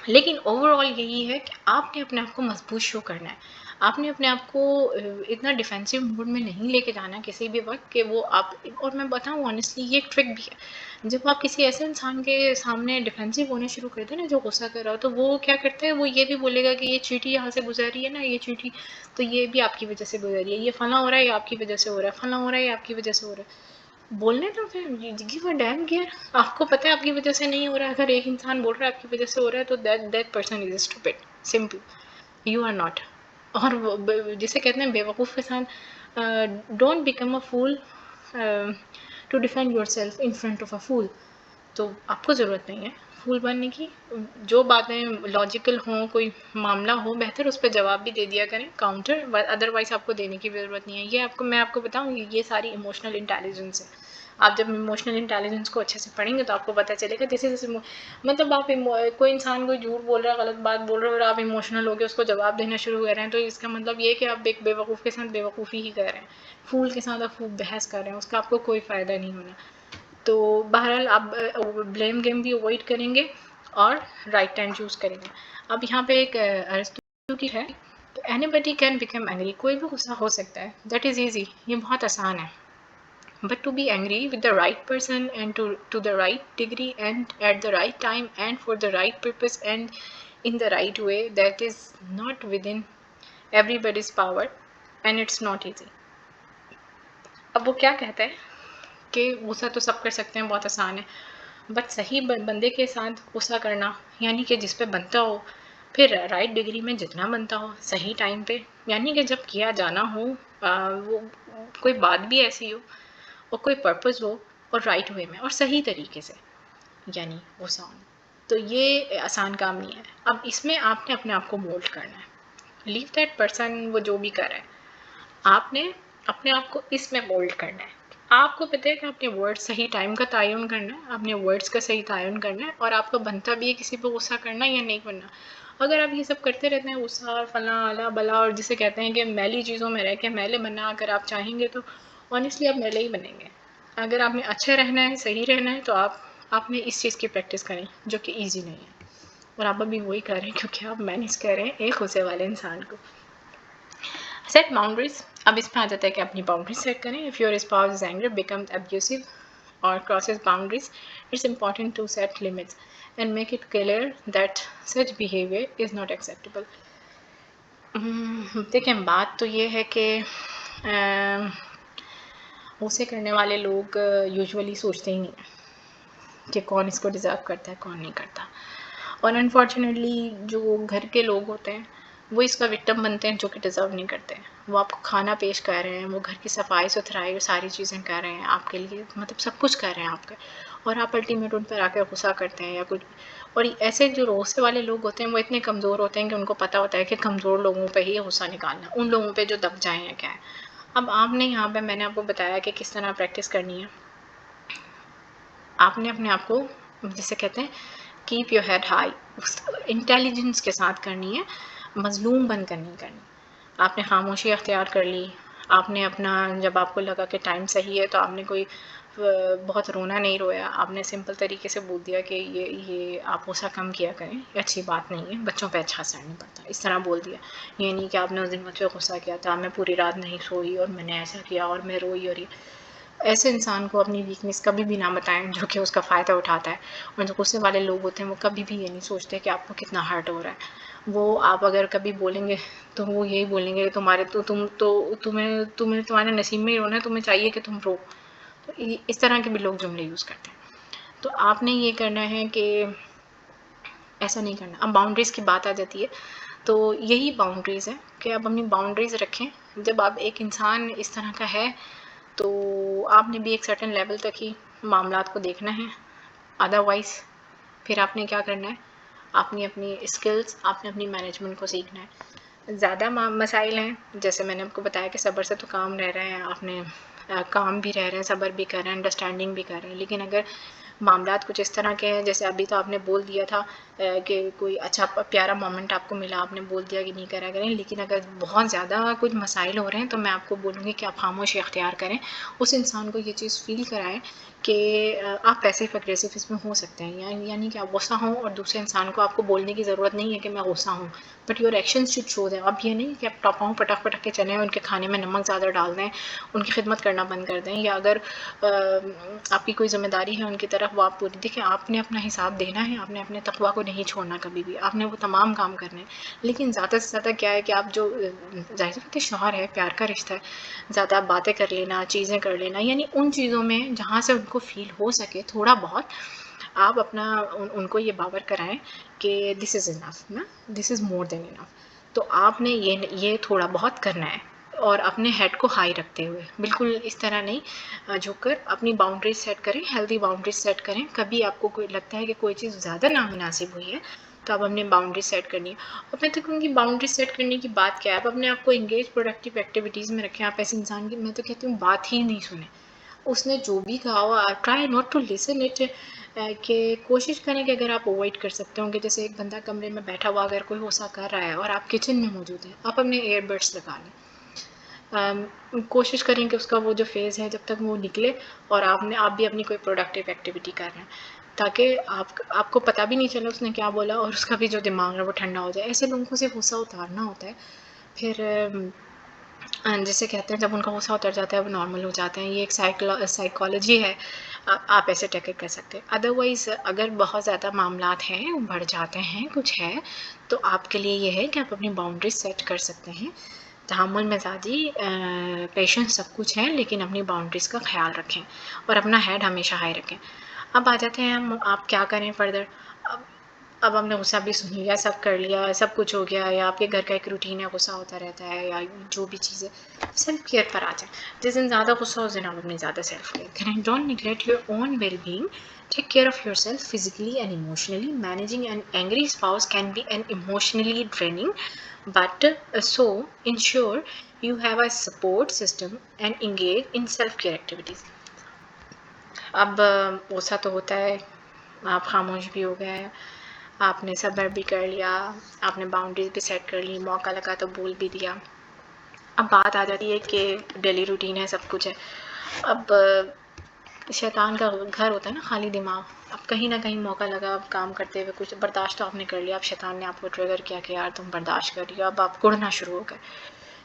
A: لیکن اوور آل یہی ہے کہ آپ نے اپنے آپ کو مضبوط شو کرنا ہے. آپ نے اپنے آپ کو اتنا ڈیفینسو موڈ میں نہیں لے کے جانا کسی بھی وقت کہ وہ آپ, اور میں بتاؤں آنیسٹلی یہ ایک ٹرک بھی ہے. جب آپ کسی ایسے انسان کے سامنے ڈیفینسو ہونے شروع کرتے ہیں نا جو غصہ کر رہا ہو, تو وہ کیا کرتا ہے, وہ یہ بھی بولے گا کہ یہ چیٹی یہاں سے گزری ہے نا, یہ چیٹی تو یہ بھی آپ کی وجہ سے گزری ہے, یہ فلاں ہو رہا ہے یہ آپ کی وجہ سے ہو رہا ہے, فلاں ہو رہا ہے یہ آپ کی وجہ سے ہو رہا ہے. بولنے تو پھر گیو اے ڈیم کیئر. آپ کو پتہ ہے آپ کی وجہ سے نہیں ہو رہا ہے, اگر ایک انسان بول رہا ہے آپ کی وجہ سے ہو رہا ہے تو that person is stupid, simple, you are not. اور جسے کہتے ہیں بیوقوف کے ساتھ don't become a fool to defend yourself in front of a fool. تو آپ کو ضرورت نہیں ہے پھول بننے کی. جو باتیں لاجیکل ہوں، کوئی معاملہ ہو، بہتر اس پہ جواب بھی دے دیا کریں کاؤنٹر، ادروائز آپ کو دینے کی ضرورت نہیں ہے. یہ میں آپ کو بتاؤں یہ ساری ایموشنل انٹیلیجنس ہے. آپ جب ایموشنل انٹیلیجنس کو اچھے سے پڑھیں گے تو آپ کو پتہ چلے گا دس از مطلب آپ کوئی انسان کوئی جھوٹ بول رہا ہے، غلط بات بول رہا ہے اور آپ ایموشنل ہو کے اس کو جواب دینا شروع کر رہے ہیں، تو اس کا مطلب یہ کہ آپ ایک بے وقوف کے ساتھ بے وقوفی ہی کر رہے ہیں. پھول کے ساتھ آپ خوب بحث کر رہے ہیں، اس کا آپ کو کوئی فائدہ نہیں ہونا. تو بہرحال آپ بلیم گیم بھی اوائڈ کریں گے اور رائٹ ٹائم چوز کریں گے. اب یہاں پہ ایک ارسطو کی ہے، anybody can become angry, کوئی بھی غصہ ہو سکتا ہے، دیٹ از ایزی، یہ بہت آسان ہے. But to be angry with the right person and to the right degree and at the right time and for the right purpose and in the right way, that is not within everybody's power and it's not easy. اب وہ کیا کہتا ہے کہ غصہ تو سب کر سکتے ہیں، بہت آسان ہے، بٹ صحیح بندے کے ساتھ غصہ کرنا، یعنی کہ جس پہ بنتا ہو، پھر رائٹ ڈگری میں جتنا بنتا ہو، صحیح ٹائم پہ، یعنی کہ جب کیا جانا ہو، وہ کوئی بات بھی ایسی ہو اور کوئی پرپز ہو اور رائٹ وے میں اور صحیح طریقے سے، یعنی غصہ ہونا. تو یہ آسان کام نہیں ہے. اب اس میں آپ نے اپنے آپ کو مولڈ کرنا ہے. لیو دیٹ پرسن، وہ جو بھی کر رہا ہے، آپ نے اپنے آپ کو اس میں مولڈ کرنا ہے. آپ کو پتہ ہے کہ اپنے ورڈ صحیح ٹائم کا تعین کرنا ہے، اپنے ورڈز کا صحیح تعین کرنا ہے، اور آپ کا بنتا بھی ہے کسی پہ غصہ کرنا یا نہیں کرنا. اگر آپ یہ سب کرتے رہتے ہیں، غصہ اور فلاں الا بلا، اور جسے کہتے ہیں کہ میلی چیزوں میں رہ کے میلے بننا، اگر آپ چاہیں گے تو آنیسٹلی آپ میلے ہی بنیں گے. اگر آپ نے اچھا رہنا ہے، صحیح رہنا ہے، تو آپ نے اس چیز کی پریکٹس کریں جو کہ ایزی نہیں ہے، اور آپ ابھی وہی کر رہے ہیں کیونکہ آپ مینیج کر رہے ہیں ایک غصے والے انسان کو. Set boundaries. اب اس میں آ جاتا ہے کہ اپنی باؤنڈریز سیٹ کریں. If your spouse is anger becomes abusive or crosses boundaries, it's important to set limits and make it clear that such behavior is not acceptable. دیکھیں بات تو یہ ہے کہ غصے کرنے والے لوگ یوزولی سوچتے ہی نہیں ہیں کہ کون اس کو ڈیزرو کرتا ہے، کون نہیں کرتا. اور انفارچونیٹلی جو گھر کے لوگ ہوتے ہیں وہ اس کا وکٹم بنتے ہیں جو کہ ڈیزرو نہیں کرتے. وہ آپ کو کھانا پیش کر رہے ہیں، وہ گھر کی صفائی ستھرائی ساری چیزیں کر رہے ہیں آپ کے لیے، مطلب سب کچھ کر رہے ہیں آپ کا، اور آپ الٹیمیٹ ان پر آ کے غصہ کرتے ہیں یا کچھ. اور ایسے جو غصے والے لوگ ہوتے ہیں وہ اتنے کمزور ہوتے ہیں کہ ان کو پتہ ہوتا ہے کہ کمزور لوگوں پہ ہی غصہ نکالنا، ان لوگوں پہ جو دب جائیں یا کیا ہے. اب آپ نے یہاں پہ میں نے آپ کو بتایا کہ کس طرح پریکٹس کرنی ہے. آپ نے اپنے آپ کو جسے کہتے ہیں keep your head high, intelligence کے ساتھ کرنی ہے، مظلوم بن کر نہیں کرنی. آپ نے خاموشی اختیار کر لی. آپ نے اپنا جب آپ کو لگا کہ ٹائم صحیح ہے تو آپ نے کوئی بہت رونا نہیں رویا، آپ نے سمپل طریقے سے بول دیا کہ یہ آپ غصہ کم کیا کریں، یہ اچھی بات نہیں ہے، بچوں پہ اچھا اثر نہیں پڑتا، اس طرح بول دیا. یہ نہیں کہ آپ نے اس دن مجھ پہ غصہ کیا تھا، میں پوری رات نہیں سوئی اور میں نے ایسا کیا اور میں روئی. اور ایسے انسان کو اپنی ویکنیس کبھی بھی نہ بتائیں جو کہ اس کا فائدہ اٹھاتا ہے. اور جو غصے والے لوگ ہوتے ہیں وہ کبھی بھی یہ نہیں سوچتے کہ آپ کو کتنا ہرٹ ہو رہا ہے. وہ آپ اگر کبھی بولیں گے تو وہ یہی بولیں گے تمہارے نصیب میں ہی رونا ہے، تمہیں چاہیے کہ تم رو. تو اس طرح کے بھی لوگ جملے یوز کرتے ہیں. تو آپ نے یہ کرنا ہے کہ ایسا نہیں کرنا. اب باؤنڈریز کی بات آ جاتی ہے، تو یہی باؤنڈریز ہے کہ آپ اپنی باؤنڈریز رکھیں. جب آپ ایک انسان اس طرح کا ہے تو آپ نے بھی ایک سرٹن لیول تک ہی معاملات کو دیکھنا ہے. ادروائز پھر آپ نے کیا کرنا ہے، آپ نے اپنی اسکلز، آپ نے اپنی مینجمنٹ کو سیکھنا ہے. زیادہ مسائل ہیں، جیسے میں نے آپ کو بتایا کہ صبر سے تو کام رہ رہے ہیں، آپ نے کام بھی رہ رہے ہیں، صبر بھی کر رہے ہیں، انڈرسٹینڈنگ بھی کر رہے ہیں. لیکن اگر معاملات کچھ اس طرح کے ہیں، جیسے ابھی تو آپ نے بول دیا تھا کہ کوئی اچھا پیارا مومنٹ آپ کو ملا، آپ نے بول دیا کہ نہیں کرا کریں، لیکن اگر بہت زیادہ کچھ مسائل ہو رہے ہیں تو میں آپ کو بولوں گی کہ آپ خاموشی اختیار کریں. اس انسان کو یہ چیز فیل کرائیں کہ آپ پیسیو اگریسو اس میں ہو سکتے ہیں، یعنی کہ آپ غصہ ہوں اور دوسرے انسان کو آپ کو بولنے کی ضرورت نہیں ہے کہ میں غصہ ہوں، but your actions should show them. اب یہ نہیں کہ آپ ٹاپاؤں پٹک پٹک کے چلیں، ان کے کھانے میں نمک زیادہ ڈال دیں، ان کی خدمت کرنا بند کر دیں، یا اگر آپ کی کوئی ذمہ داری ہے ان کی طرف وہ آپ پوری. دیکھیں آپ نے اپنا حساب دینا ہے، آپ نے اپنے تقویٰ کو نہیں چھوڑنا کبھی بھی، آپ نے وہ تمام کام کرنے ہیں. لیکن زیادہ سے زیادہ کیا ہے کہ آپ جو ظاہر بات ہے شوہر ہے، پیار کا رشتہ ہے، زیادہ باتیں کر لینا، چیزیں کر لینا، یعنی ان چیزوں میں جہاں سے ان کو فیل ہو سکے تھوڑا بہت آپ اپنا ان کو یہ باور کرائیں کہ دس از انف نا، دس از مور دین انف. تو آپ نے یہ تھوڑا بہت کرنا ہے. اور اپنے ہیڈ کو ہائی رکھتے ہوئے، بالکل اس طرح نہیں جھک کر اپنی باؤنڈریز سیٹ کریں، ہیلدی باؤنڈریز سیٹ کریں. کبھی آپ کو کوئی لگتا ہے کہ کوئی چیز زیادہ نامناسب ہوئی ہے تو آپ اپنے باؤنڈری سیٹ کرنی ہے. اور میں تو کہوں گی باؤنڈری سیٹ کرنے کی بات کیا ہے، آپ اپنے آپ کو انگیج پروڈکٹیو ایکٹیویٹیز میں رکھیں. آپ ایسے انسان کی میں تو کہتی ہوں بات ہی نہیں سنیں، اس نے جو بھی کہا ہوا try not to listen it, کہ کوشش کریں کہ اگر آپ اوائڈ کر سکتے ہوں کہ جیسے ایک بندہ کمرے میں بیٹھا ہوا اگر کوئی غصہ کر رہا ہے اور آپ کچن میں موجود ہیں، آپ اپنے ایئر بڈس لگا لیں. کوشش کریں کہ اس کا وہ جو فیز ہے جب تک وہ نکلے اور آپ بھی اپنی کوئی پروڈکٹیو ایکٹیویٹی کر رہے ہیں، تاکہ آپ کو پتہ بھی نہیں چلا اس نے کیا بولا اور اس کا بھی جو دماغ ہے وہ ٹھنڈا ہو جائے. ایسے لوگوں کو صرف غصہ اتارنا ہوتا ہے، پھر جسے کہتے ہیں جب ان کا غصہ اتر جاتا ہے وہ نارمل ہو جاتے ہیں. یہ ایک سائیکالوجی ہے، آپ ایسے ٹیکل کر سکتے ہیں. ادروائز اگر بہت زیادہ معاملات ہیں، بڑھ جاتے ہیں، کچھ ہے، تو آپ کے لیے یہ ہے کہ آپ اپنی باؤنڈریز سیٹ کر سکتے ہیں. تحمل مزاجی پیشنس سب کچھ ہے، لیکن اپنی باؤنڈریز کا خیال رکھیں اور اپنا ہیڈ ہمیشہ ہائی رکھیں. اب آ جاتے ہیں آپ کیا کریں فردر. اب ہم نے غصہ بھی سن لیا، سب کر لیا، سب کچھ ہو گیا، یا آپ کے گھر کا ایک روٹین ہے، غصہ ہوتا رہتا ہے یا جو بھی چیز ہے، سیلف کیئر پر آ جائیں. جس دن زیادہ غصہ ہو، اس دن آپ اپنی زیادہ سیلف کیئر کریں. Don't neglect your own well being. Take care of yourself physically and emotionally. Managing an angry spouse can be an emotionally draining, but so ensure you have a support system and engage in self-care activities. اب غصہ تو ہوتا ہے، آپ خاموش بھی ہو گئے، آپ نے صبر بھی کر لیا، آپ نے باؤنڈریز بھی سیٹ کر لی، موقع لگا تو بول بھی دیا. اب بات آ جاتی ہے کہ ڈیلی روٹین ہے، سب کچھ ہے. اب شیطان کا گھر ہوتا ہے نا خالی دماغ. اب کہیں نہ کہیں موقع لگا، اب کام کرتے ہوئے کچھ برداشت تو آپ نے کر لیا، اب شیطان نے آپ کو ٹریگر کیا کہ یار تم برداشت کر لیا، اب آپ کڑنا شروع ہو گئے.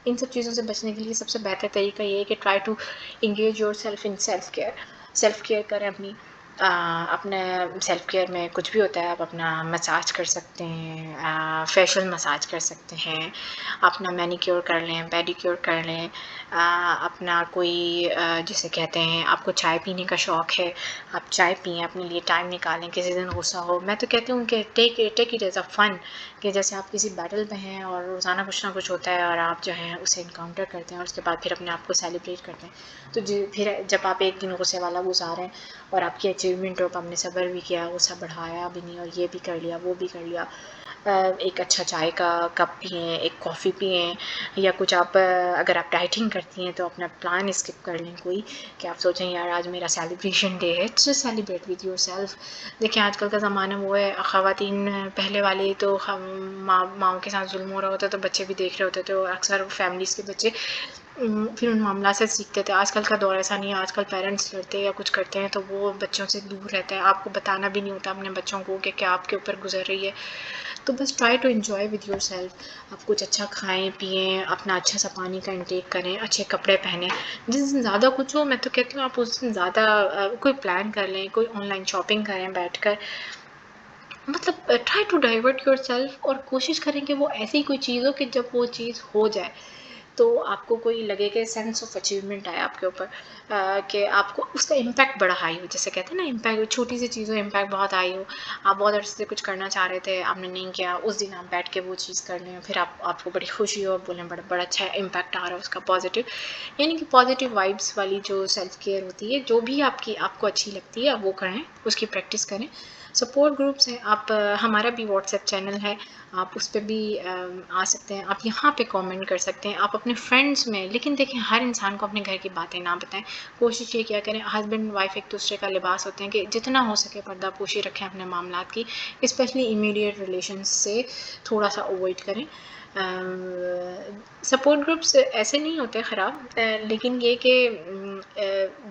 A: ان سب چیزوں سے بچنے کے لیے سب سے بہتر طریقہ یہ ہے کہ try to engage yourself in self care. Self care کریں اپنی. اپنے سیلف کیئر میں کچھ بھی ہوتا ہے، آپ اپنا مساج کر سکتے ہیں، فیشل مساج کر سکتے ہیں، اپنا مینیکیور کر لیں، پیڈیکیور کر لیں، اپنا کوئی جسے کہتے ہیں آپ کو چائے پینے کا شوق ہے، آپ چائے پئیں، اپنے لیے ٹائم نکالیں. کسی دن غصہ ہو، میں تو کہتی ہوں کہ ٹیک اٹ ایز اے فن، کہ جیسے آپ کسی بیٹل پہ ہیں اور روزانہ کچھ نہ کچھ ہوتا ہے اور آپ جو ہیں اسے انکاؤنٹر کرتے ہیں اور اس کے بعد پھر اپنے آپ کو سیلیبریٹ کرتے ہیں. تو پھر جب آپ ایک دن غصے والا گزاریں اور آپ کی اچیومنٹ ہو، آپ نے صبر بھی کیا، غصہ بڑھایا بھی نہیں، اور یہ بھی کر لیا، وہ بھی کر لیا، ایک اچھا چائے کا کپ پئیں، ایک کافی پئیں، یا کچھ آپ اگر آپ ڈائٹنگ کرتی ہیں تو اپنا پلان اسکپ کر لیں کوئی، کہ آپ سوچیں یار آج میرا سیلیبریشن ڈے ہے. Just celebrate with your self. دیکھیں آج کل کا زمانہ وہ ہے، خواتین پہلے والے تو ماؤں کے ساتھ ظلم ہو رہا ہوتا تو بچے بھی دیکھ رہے ہوتے تھے، اور اکثر فیملیز کے بچے پھر ان معاملات سے سیکھتے تھے. آج کل کا دور ایسا نہیں ہے، آج کل پیرنٹس لڑتے یا کچھ کرتے ہیں تو وہ بچوں سے دور رہتے ہیں، آپ کو بتانا بھی نہیں ہوتا اپنے بچوں کو کہ کیا آپ کے اوپر گزر رہی ہے. تو بس try to enjoy with yourself. آپ کچھ اچھا کھائیں پئیں، اپنا اچھا سا پانی کا انٹیک کریں، اچھے کپڑے پہنیں. جس دن زیادہ کچھ ہو، میں تو کہتی ہوں آپ اس دن زیادہ کوئی پلان کر لیں، کوئی آن لائن شاپنگ کریں بیٹھ کر. مطلب try to divert yourself, اور کوشش کریں کہ وہ ایسی کوئی چیز ہو کہ جب وہ چیز ہو جائے تو آپ کو کوئی لگے کہ سینس آف اچیومنٹ آئے آپ کے اوپر، کہ آپ کو اس کا امپیکٹ بڑا ہائی ہو. جیسے کہتے ہیں نا امپیکٹ، چھوٹی سی چیزوں امپیکٹ بہت ہائی ہو. آپ بہت عرصے سے کچھ کرنا چاہ رہے تھے، آپ نے نہیں کیا، اس دن آپ بیٹھ کے وہ چیز کر لیں، پھر آپ کو بڑی خوشی ہو، بولیں بڑا اچھا امپیکٹ آ رہا ہے اس کا پازیٹیو. یعنی کہ پازیٹیو وائبس والی جو سیلف کیئر ہوتی ہے، جو بھی آپ کو اچھی لگتی ہے آپ وہ کریں، اس کی پریکٹس کریں. سپورٹ گروپس ہیں، آپ ہمارا بھی واٹس ایپ چینل ہے، آپ اس پہ بھی آ سکتے ہیں، آپ یہاں پہ کامنٹ کر سکتے ہیں، آپ اپنے فرینڈس میں. لیکن دیکھیں ہر انسان کو اپنے گھر کی باتیں نہ بتائیں. کوشش یہ کیا کریں، ہسبینڈ وائف ایک دوسرے کا لباس ہوتے ہیں، کہ جتنا ہو سکے پردہ پوشی رکھیں اپنے معاملات کی، اسپیشلی امیڈیٹ ریلیشنز سے تھوڑا سا اوائڈ کریں. سپورٹ گروپس ایسے نہیں ہوتے خراب، لیکن یہ کہ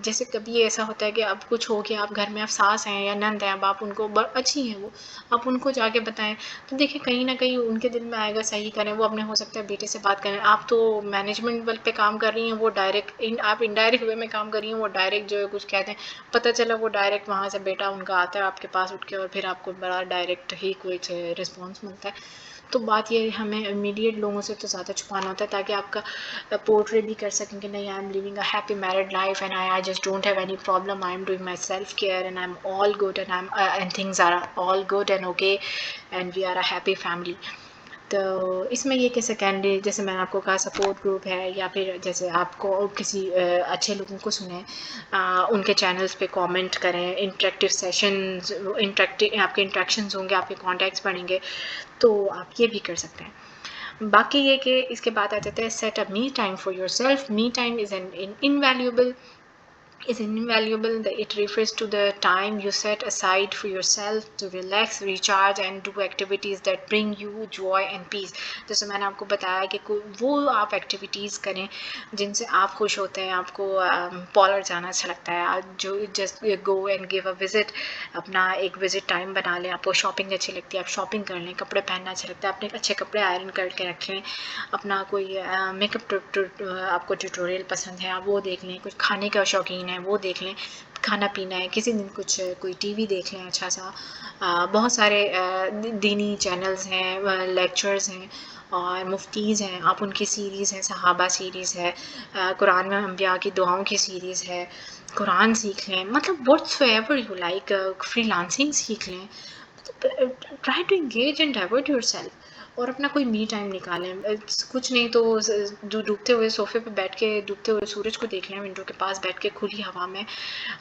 A: جیسے کبھی ایسا ہوتا ہے کہ اب کچھ ہو گیا، آپ گھر میں اب ساس ہیں یا نند ہیں، اب آپ ان کو اچھی ہیں وہ، آپ ان کو جا کے بتائیں، تو دیکھیں کہیں نہ کہیں ان کے دل میں آئے گا صحیح کریں. وہ اپنے ہو سکتا ہے بیٹے سے بات کریں. آپ تو مینجمنٹ پہ کام کر رہی ہیں، وہ ڈائریکٹ، آپ انڈائریکٹ وے میں کام کر رہی ہیں، وہ ڈائریکٹ جو ہے کچھ کہتے ہیں، پتہ چلا وہ ڈائریکٹ وہاں سے بیٹا ان کا آتا ہے آپ کے پاس اٹھ کے، اور پھر آپ کو بڑا ڈائریکٹ ہی کوئی رسپانس ملتا ہے. تو بات یہ ہمیں امیڈیٹ لوگوں سے تو زیادہ چھپانا ہوتا ہے، تاکہ آپ کا پورٹری بھی کر سکیں کہ نہیں، I am living a happy married life and I just don't have any problem, I am doing my self care and I am all good and things are all good and okay and we are a happy family. تو اس میں یہ کہ secondary جیسے میں نے آپ کو کہا سپورٹ گروپ ہے، یا پھر جیسے آپ کو کسی اچھے لوگوں کو سنیں، ان کے چینلز پہ کامنٹ کریں، انٹریکٹیو سیشنز، آپ کے انٹریکشنز ہوں گے، آپ کے کانٹیکٹس بڑھیں گے، تو آپ یہ بھی کر سکتے ہیں۔ باقی یہ کہ اس کے بعد آ جاتے ہیں set up me time for yourself. Me time is invaluable. It refers to the time you set aside for yourself to relax, recharge and do activities that bring you joy and peace. جیسے میں نے آپ کو بتایا کہ وہ آپ activities کریں جن سے آپ خوش ہوتے ہیں، آپ کو پارلر جانا اچھا لگتا ہے، جو just go and give a visit, اپنا ایک وزٹ ٹائم بنا لیں، آپ کو شاپنگ اچھی لگتی ہے آپ شاپنگ کر لیں، کپڑے پہننا اچھا لگتا ہے اپنے اچھے کپڑے آئرن کر کے رکھیں، اپنا کوئی میک اپ آپ کو ٹیوٹوریل پسند ہے آپ وہ دیکھ لیں، کچھ کھانے کا شوقین ہے وہ دیکھ لیں، کھانا پینا ہے کسی دن کچھ کوئی ٹی وی دیکھ لیں اچھا سا، بہت سارے دینی چینلز ہیں، لیکچرز ہیں اور مفتیز ہیں، آپ ان کی سیریز ہیں، صحابہ سیریز ہے، قرآن میں انبیاء کی دعاؤں کی سیریز ہے، قرآن سیکھ لیں، مطلب whatsoever you like, freelancing سیکھ لیں، try to engage and divert yourself, اور اپنا کوئی می ٹائم نکالیں، کچھ نہیں تو ڈوبتے ہوئے صوفے پہ بیٹھ کے ڈوبتے ہوئے سورج کو دیکھ لیں ونڈو کے پاس بیٹھ کے کھلی ہوا میں،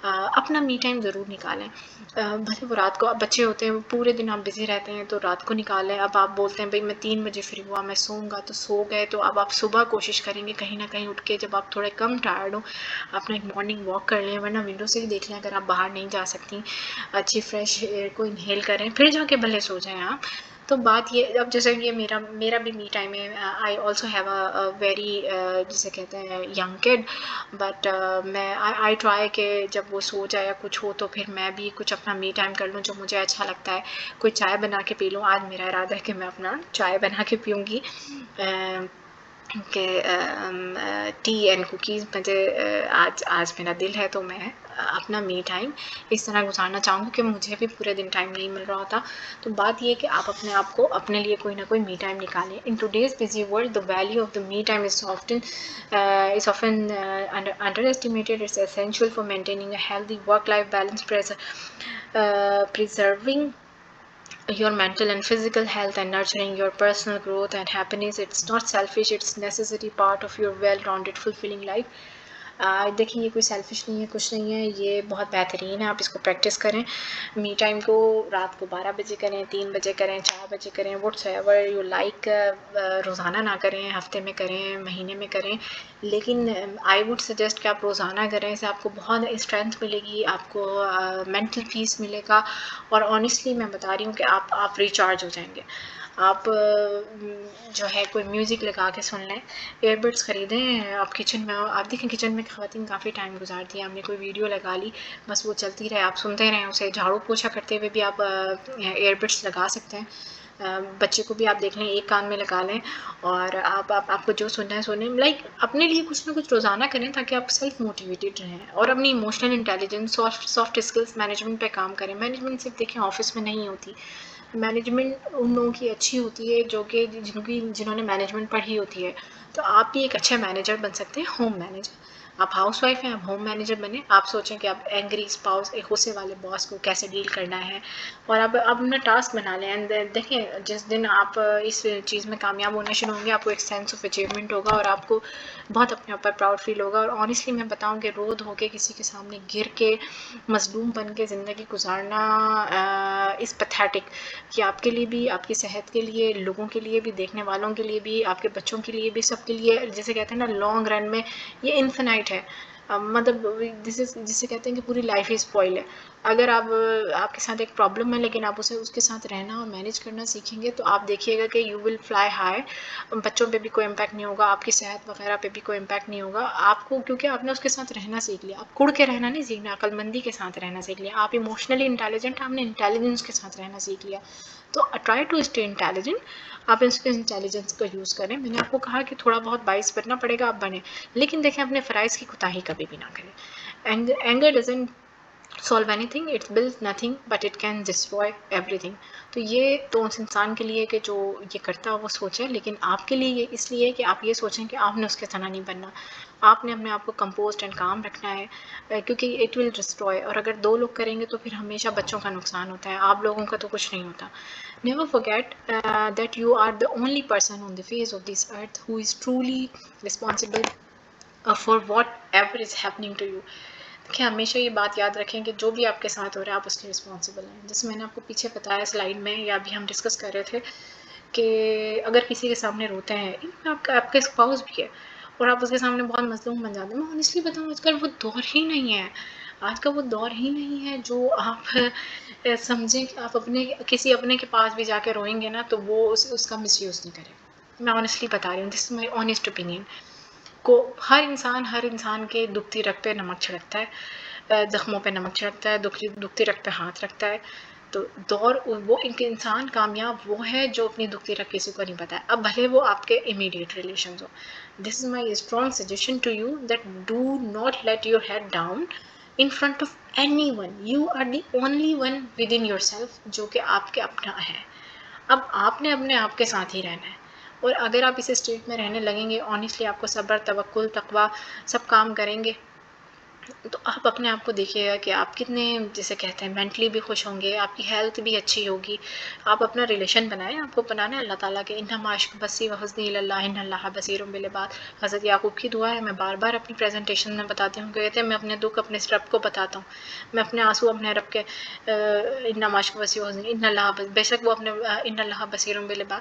A: اپنا می ٹائم ضرور نکالیں، بھلے وہ رات کو، اب بچے ہوتے ہیں وہ پورے دن آپ بزی رہتے ہیں تو رات کو نکالیں، اب آپ بولتے ہیں بھائی میں 3 بجے فری ہوا میں سوؤں گا تو سو گئے، تو اب آپ صبح کوشش کریں گے کہیں نہ کہیں اٹھ کے جب آپ تھوڑے کم ٹائرڈ ہوں اپنا ایک مارننگ واک کر لیں، ورنہ ونڈو سے ہی دیکھ لیں اگر آپ باہر نہیں جا سکتی، اچھی فریش ایئر کو انہیل کریں پھر جا کے بھلے سو جائیں آپ۔ تو بات یہ، اب جیسے یہ میرا بھی می ٹائم ہے، I also have a very جسے کہتے ہیں ینگ کڈ، بٹ میں آئی ٹرائی کہ جب وہ سو جائے یا کچھ ہو تو پھر میں بھی کچھ اپنا می ٹائم کر لوں جو مجھے اچھا لگتا ہے، کوئی چائے بنا کے پی لوں، آج میرا ارادہ ہے کہ میں اپنا چائے بنا کے پیوں گی، کہ ٹی اینڈ کوکیز مجھے آج میرا دل ہے، تو میں اپنا می ٹائم اس طرح گزارنا چاہوں گی کہ مجھے بھی پورے دن ٹائم نہیں مل رہا ہوتا۔ تو بات یہ کہ آپ اپنے آپ کو اپنے لیے کوئی نہ کوئی می ٹائم نکالیں۔ In today's busy world the value of the me time is often underestimated. It's essential for maintaining a healthy work-life balance, preserving your mental and physical health and nurturing your personal growth and happiness. It's not selfish, it's necessary part of your well-rounded fulfilling life. دیکھیں یہ کوئی selfish نہیں ہے، کچھ نہیں ہے، یہ بہت بہترین ہے، آپ اس کو پریکٹس کریں، می ٹائم کو رات کو 12 بجے کریں، 3 بجے کریں، 4 بجے کریں، واٹس ایور یو لائک، روزانہ نہ کریں، ہفتے میں کریں، مہینے میں کریں، لیکن آئی ووڈ سجیسٹ کہ آپ روزانہ کریں، اس سے آپ کو بہت اسٹرینتھ ملے گی، آپ کو مینٹل پیس ملے گا، اور آنیسٹلی میں بتا رہی ہوں کہ آپ ریچارج ہو جائیں گے۔ آپ جو ہے کوئی میوزک لگا کے سن لیں، ایئر بڈس خریدیں، آپ کچن میں آپ دیکھیں کچن میں خواتین کافی ٹائم گزارتی ہیں، آپ نے کوئی ویڈیو لگا لی بس وہ چلتی رہے، آپ سنتے رہیں اسے، جھاڑو پوچھا کرتے ہوئے بھی آپ ایئر بڈس لگا سکتے ہیں، بچے کو بھی آپ دیکھ لیں ایک کان میں لگا لیں، اور آپ کو جو سننا ہے سنیں، لائک اپنے لیے کچھ نہ کچھ روزانہ کریں تاکہ آپ سیلف موٹیویٹیڈ رہیں، اور اپنی emotional intelligence, soft skills management پہ کام کریں۔ مینجمنٹ صرف دیکھیں آفس میں نہیں ہوتی، مینجمنٹ ان لوگوں کی اچھی ہوتی ہے جو کہ جنہوں نے مینجمنٹ پڑھی ہوتی ہے، تو آپ بھی ایک اچھے مینیجر بن سکتے ہیں، ہوم مینیجر۔ آپ ہاؤس وائف ہیں، آپ ہوم مینیجر بنیں، آپ سوچیں کہ آپ اینگری اسپاؤس، ایک غصے والے باس کو کیسے ڈیل کرنا ہے، اور آپ اپنا ٹاسک بنا لیں، اینڈ دیکھیں جس دن آپ اس چیز میں کامیاب ہونے شروع ہوں گے آپ کو ایک سینس آف اچیومنٹ ہوگا، اور آپ کو بہت اپنے اوپر پراؤڈ فیل ہوگا، اور آنیسٹلی میں بتاؤں کہ رو دھو کے کسی کے سامنے گر کے مظلوم بن کے زندگی گزارنا اس پیتھیٹک، کہ آپ کے لیے بھی، آپ کی صحت کے لیے، لوگوں کے لیے بھی، دیکھنے والوں کے لیے بھی، آپ کے بچوں کے لیے بھی، سب کے لیے، جسے کہتے ہیں نا لانگ رن میں یہ انفینائٹ ہے، مطلب جسے کہتے ہیں کہ پوری لائف ہی اسپوائل ہے، اگر آپ کے ساتھ ایک پرابلم ہے لیکن آپ اس کے ساتھ رہنا اور مینیج کرنا سیکھیں گے تو آپ دیکھیے گا کہ یو ول فلائی ہائی، بچوں پہ بھی کوئی امپیکٹ نہیں ہوگا، آپ کی صحت وغیرہ پہ بھی کوئی امپیکٹ نہیں ہوگا، آپ کو کیونکہ آپ نے اس کے ساتھ رہنا سیکھ لیا، آپ کڑ کے رہنا نہیں سیکھنا، عقل مندی کے ساتھ رہنا سیکھ لیا، آپ ایموشنلی انٹیلیجنٹ، آپ نے انٹیلیجنس کے ساتھ رہنا سیکھ لیا، تو ٹرائی ٹو اسٹے انٹیلیجنٹ، آپ اس کے انٹیلیجنس کا یوز کریں، میں نے آپ کو کہا کہ تھوڑا بہت باعث بننا پڑے گا، آپ بنیں، لیکن دیکھیں اپنے فرائض کی کوتاہی کبھی بھی نہ کریں، anger doesn't solve anything, it builds nothing, but it can destroy everything. تو یہ تو اس انسان کے لیے کہ جو یہ کرتا ہے وہ سوچے، لیکن آپ کے لیے یہ اس لیے کہ آپ یہ سوچیں کہ آپ نے اس کے طرح نہیں بننا، آپ نے اپنے آپ کو کمپوزڈ اینڈ کام رکھنا ہے، کیونکہ اٹ ول ڈسٹروائے. اور اگر دو لوگ کریں گے تو پھر ہمیشہ بچوں کا نقصان ہوتا ہے، آپ لوگوں کا تو کچھ نہیں ہوتا. Never forget that you are the only person on the face of this earth who is truly responsible for whatever is happening to you. کہ ہمیشہ یہ بات یاد رکھیں کہ جو بھی آپ کے ساتھ ہو رہا ہے آپ اس کے رسپانسبل ہیں. جیسے میں نے آپ کو پیچھے بتایا سلائڈ میں، یا ابھی ہم ڈسکس کر رہے تھے کہ اگر کسی کے سامنے روتے ہیں، آپ کا اسپاؤس بھی ہے اور آپ اس کے سامنے بہت مظلوم بن جاتے ہیں، میں آنیسٹلی بتاؤں آج کل وہ دور ہی نہیں ہے، آج کا وہ دور ہی نہیں ہے جو آپ سمجھیں کہ آپ کسی اپنے کے پاس بھی جا کے روئیں گے نا تو وہ اس کا مس یوز نہیں کرے. میں آنیسٹلی بتا رہی ہوں، دس از مائی آنیسٹ اوپینین. کو ہر انسان کے دکھتی رگ پہ نمک چھڑکتا ہے، زخموں پہ نمک چھڑکتا ہے، دکھتی رگ پہ ہاتھ رکھتا ہے. تو دور وہ انسان کامیاب وہ ہے جو اپنی دکھتی رگ کسی کو نہیں بتائے، اب بھلے وہ آپ کے امیڈیٹ ریلیشنز ہو. This is my strong suggestion to you that do not let your head down in front of anyone. You are the only one within yourself جو کہ آپ کے اپنا ہے. اب آپ نے اپنے آپ کے ساتھ ہی رہنا ہے، اور اگر آپ اس اسٹیٹ میں رہنے لگیں گے، آنیسٹلی آپ کو صبر، توکل، تقویٰ سب کام کریں گے تو آپ اپنے آپ کو دیکھیے گا کہ آپ کتنے جسے کہتے ہیں مینٹلی بھی خوش ہوں گے، آپ کی ہیلتھ بھی اچھی ہوگی. آپ اپنا ریلیشن بنائیں، آپ کو بنانا ہے اللہ تعالیٰ کے. انما عشق بسی و حسنی اللہ ان اللہ بصیر بالعباد. حضرت یعقوب کی دعا ہے، میں بار بار اپنی پریزنٹیشن میں بتاتی ہوں، کہتے ہیں میں اپنے دکھ اپنے رب کو بتاتا ہوں، میں اپنے آنسو اپنے رب کے انما عشق بسی و حسنی ان اللہ بے شک وہ اپنے ان اللہ بصیر بالعباد،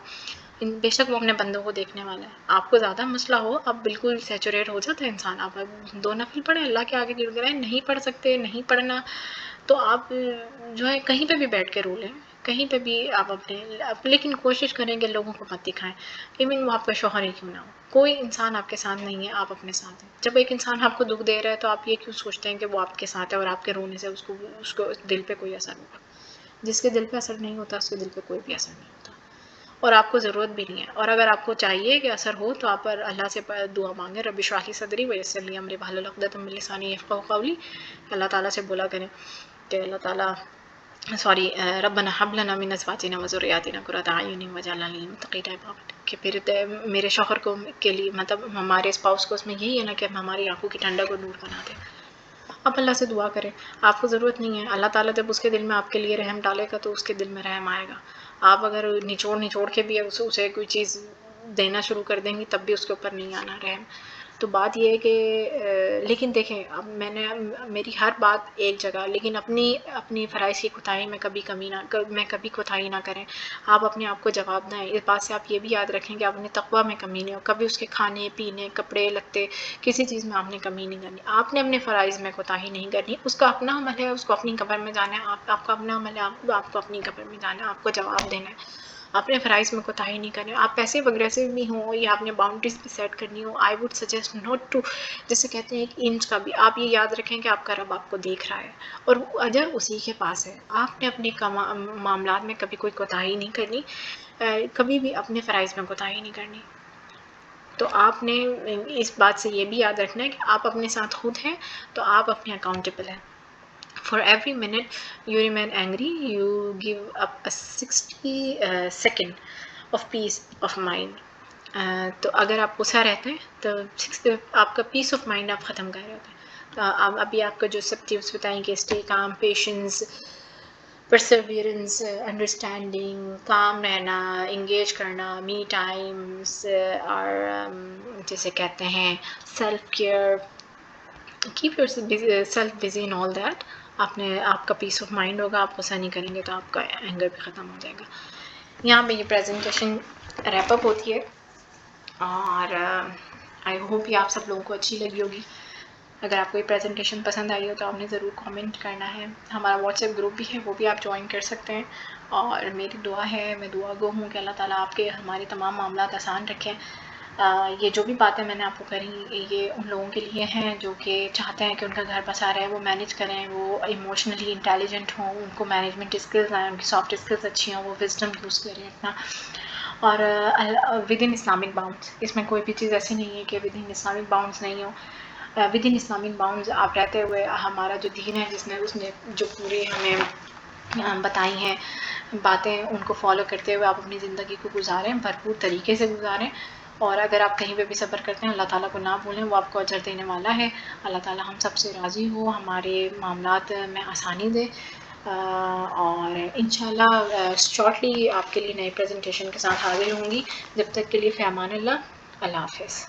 A: بے شک وہ اپنے بندوں کو دیکھنے والا ہے. آپ کو زیادہ مسئلہ ہو، اب بالکل سیچوریٹ ہو جاتا ہے انسان، آپ دو نفل پڑھیں، اللہ کے آگے گر گرائیں، نہیں پڑھ سکتے، نہیں پڑھنا تو آپ جو ہے کہیں پہ بھی بیٹھ کے رو لیں، کہیں پہ بھی آپ لیکن کوشش کریں کہ لوگوں کو مت دکھائیں، ایون وہ آپ کا شوہر ہی کیوں نہ ہو. کوئی انسان آپ کے ساتھ نہیں ہے، آپ اپنے ساتھ ہیں. جب ایک انسان آپ کو دکھ دے رہا ہے تو آپ یہ کیوں سوچتے ہیں کہ وہ آپ کے ساتھ ہے اور آپ کے رونے سے اس کو دل پہ کوئی اثر ہوگا. جس کے دل پہ اثر نہیں ہوتا اس کے دل پہ کوئی بھی اثر نہیں ہوتا، اور آپ کو ضرورت بھی نہیں ہے. اور اگر آپ کو چاہیے کہ اثر ہو تو آپ اللہ سے دعا مانگیں، رب اشرح لی صدری ویسر لی امری واحلل عقدۃ من لسانی یفقہوا قولی. اللہ تعالیٰ سے بولا کریں کہ اللہ تعالیٰ ربنا هب لنا من ازواجنا وذرياتنا قرۃ اعین واجعلنا للمتقین اماما. کہ پھر میرے شوہر کو کے لیے مطلب ہمارے اسپاؤس کو اس میں یہی ہے نا کہ ہم ہماری آنکھوں کی ٹھنڈک کو دور بنا دیں. آپ اللہ سے دعا کریں، آپ کو ضرورت نہیں ہے. اللہ تعالیٰ جب اس کے دل میں آپ کے لیے رحم ڈالے گا تو اس کے دل میں رحم آئے گا. آپ اگر نچوڑ کے بھی اسے کوئی چیز دینا شروع کر دیں گی تب بھی اس کے اوپر نہیں آنا رحم. تو بات یہ ہے کہ لیکن دیکھیں اب میری ہر بات ایک جگہ، لیکن اپنی فرائض کی کوتاہی میں کبھی کوتاہی نہ کریں. آپ اپنے آپ کو جواب دیں. اس بات سے آپ یہ بھی یاد رکھیں کہ اپنے تقویٰ میں کمی نہیں ہو، کبھی اس کے کھانے پینے کپڑے لتے کسی چیز میں آپ نے کمی نہیں کرنی. آپ نے اپنے فرائض میں کوتاہی نہیں کرنی. اس کا اپنا عمل ہے، اس کو اپنی قبر میں جانا ہے. آپ کا اپنا عمل ہے، آپ کو اپنی قبر میں جانا ہے، آپ کو جواب دینا ہے. اپنے فرائض میں کوتاہی نہیں کرنی. آپ پیسو اگریسو بھی ہوں یا آپ نے باؤنڈریز بھی سیٹ کرنی ہو، I would suggest not to, جیسے کہتے ہیں ایک انچ کا بھی. آپ یہ یاد رکھیں کہ آپ کا رب آپ کو دیکھ رہا ہے اور وہ اجر اسی کے پاس ہے. آپ نے اپنے معاملات میں کبھی کوئی کوتاہی نہیں کرنی، کبھی بھی اپنے فرائض میں کوتاہی نہیں کرنی. تو آپ نے اس بات سے یہ بھی یاد رکھنا ہے کہ آپ اپنے ساتھ خود ہیں تو آپ اپنے اکاؤنٹیبل ہیں. For every minute you remain angry, you give up a 60 second of peace of mind. تو اگر آپ غصہ رہتے ہیں تو آپ کا پیس آف مائنڈ آپ ختم کر رہے ہوتے ہیں. ابھی آپ کا جو سب ٹپس بتائیں کہ اسٹے کام، پیشنس، پرسیویرنس، انڈرسٹینڈنگ، کام رہنا، انگیج کرنا، می ٹائمس، اور جیسے کہتے ہیں self care, cap yourself busy in all that. آپ کا پیس آف مائنڈ ہوگا، آپ غصہ نہیں کریں گے تو آپ کا اینگر بھی ختم ہو جائے گا. یہاں پہ یہ پریزنٹیشن ریپ اپ ہوتی ہے اور آئی ہوپ یہ آپ سب لوگوں کو اچھی لگی ہوگی. اگر آپ کو یہ پریزنٹیشن پسند آئی ہو تو آپ نے ضرور کامنٹ کرنا ہے. ہمارا واٹس ایپ گروپ بھی ہے، وہ بھی آپ جوائن کر سکتے ہیں. اور میری دعا ہے، میں دعا گو ہوں کہ اللہ تعالیٰ آپ کے ہمارے تمام معاملات آسان رکھیں. یہ جو بھی باتیں میں نے آپ کو کری یہ ان لوگوں کے لیے ہیں جو کہ چاہتے ہیں کہ ان کا گھر بسا رہے، وہ مینیج کریں، وہ ایموشنلی انٹیلیجنٹ ہوں، ان کو مینجمنٹ اسکلز آئیں، ان کی سافٹ اسکلز اچھی ہوں، وہ وزڈم یوز کریں اپنا. اور ود ان اسلامک باؤنڈس، اس میں کوئی بھی چیز ایسی نہیں ہے کہ ود ان اسلامک باؤنڈس نہیں ہو. ود ان اسلامک باؤنڈز آپ رہتے ہوئے ہمارا جو دین ہے اس نے جو پوری ہمیں بتائی ہیں باتیں، ان کو فالو کرتے ہوئے آپ اپنی زندگی کو گزاریں، بھرپور طریقے سے گزاریں. اور اگر آپ کہیں پہ بھی صبر کرتے ہیں اللہ تعالیٰ کو نہ بھولیں، وہ آپ کو اجر دینے والا ہے. اللہ تعالیٰ ہم سب سے راضی ہو، ہمارے معاملات میں آسانی دے. اور انشاءاللہ شارٹلی آپ کے لیے نئے پریزنٹیشن کے ساتھ حاضر ہوں گی. جب تک کے لیے فی امان اللہ. اللہ حافظ.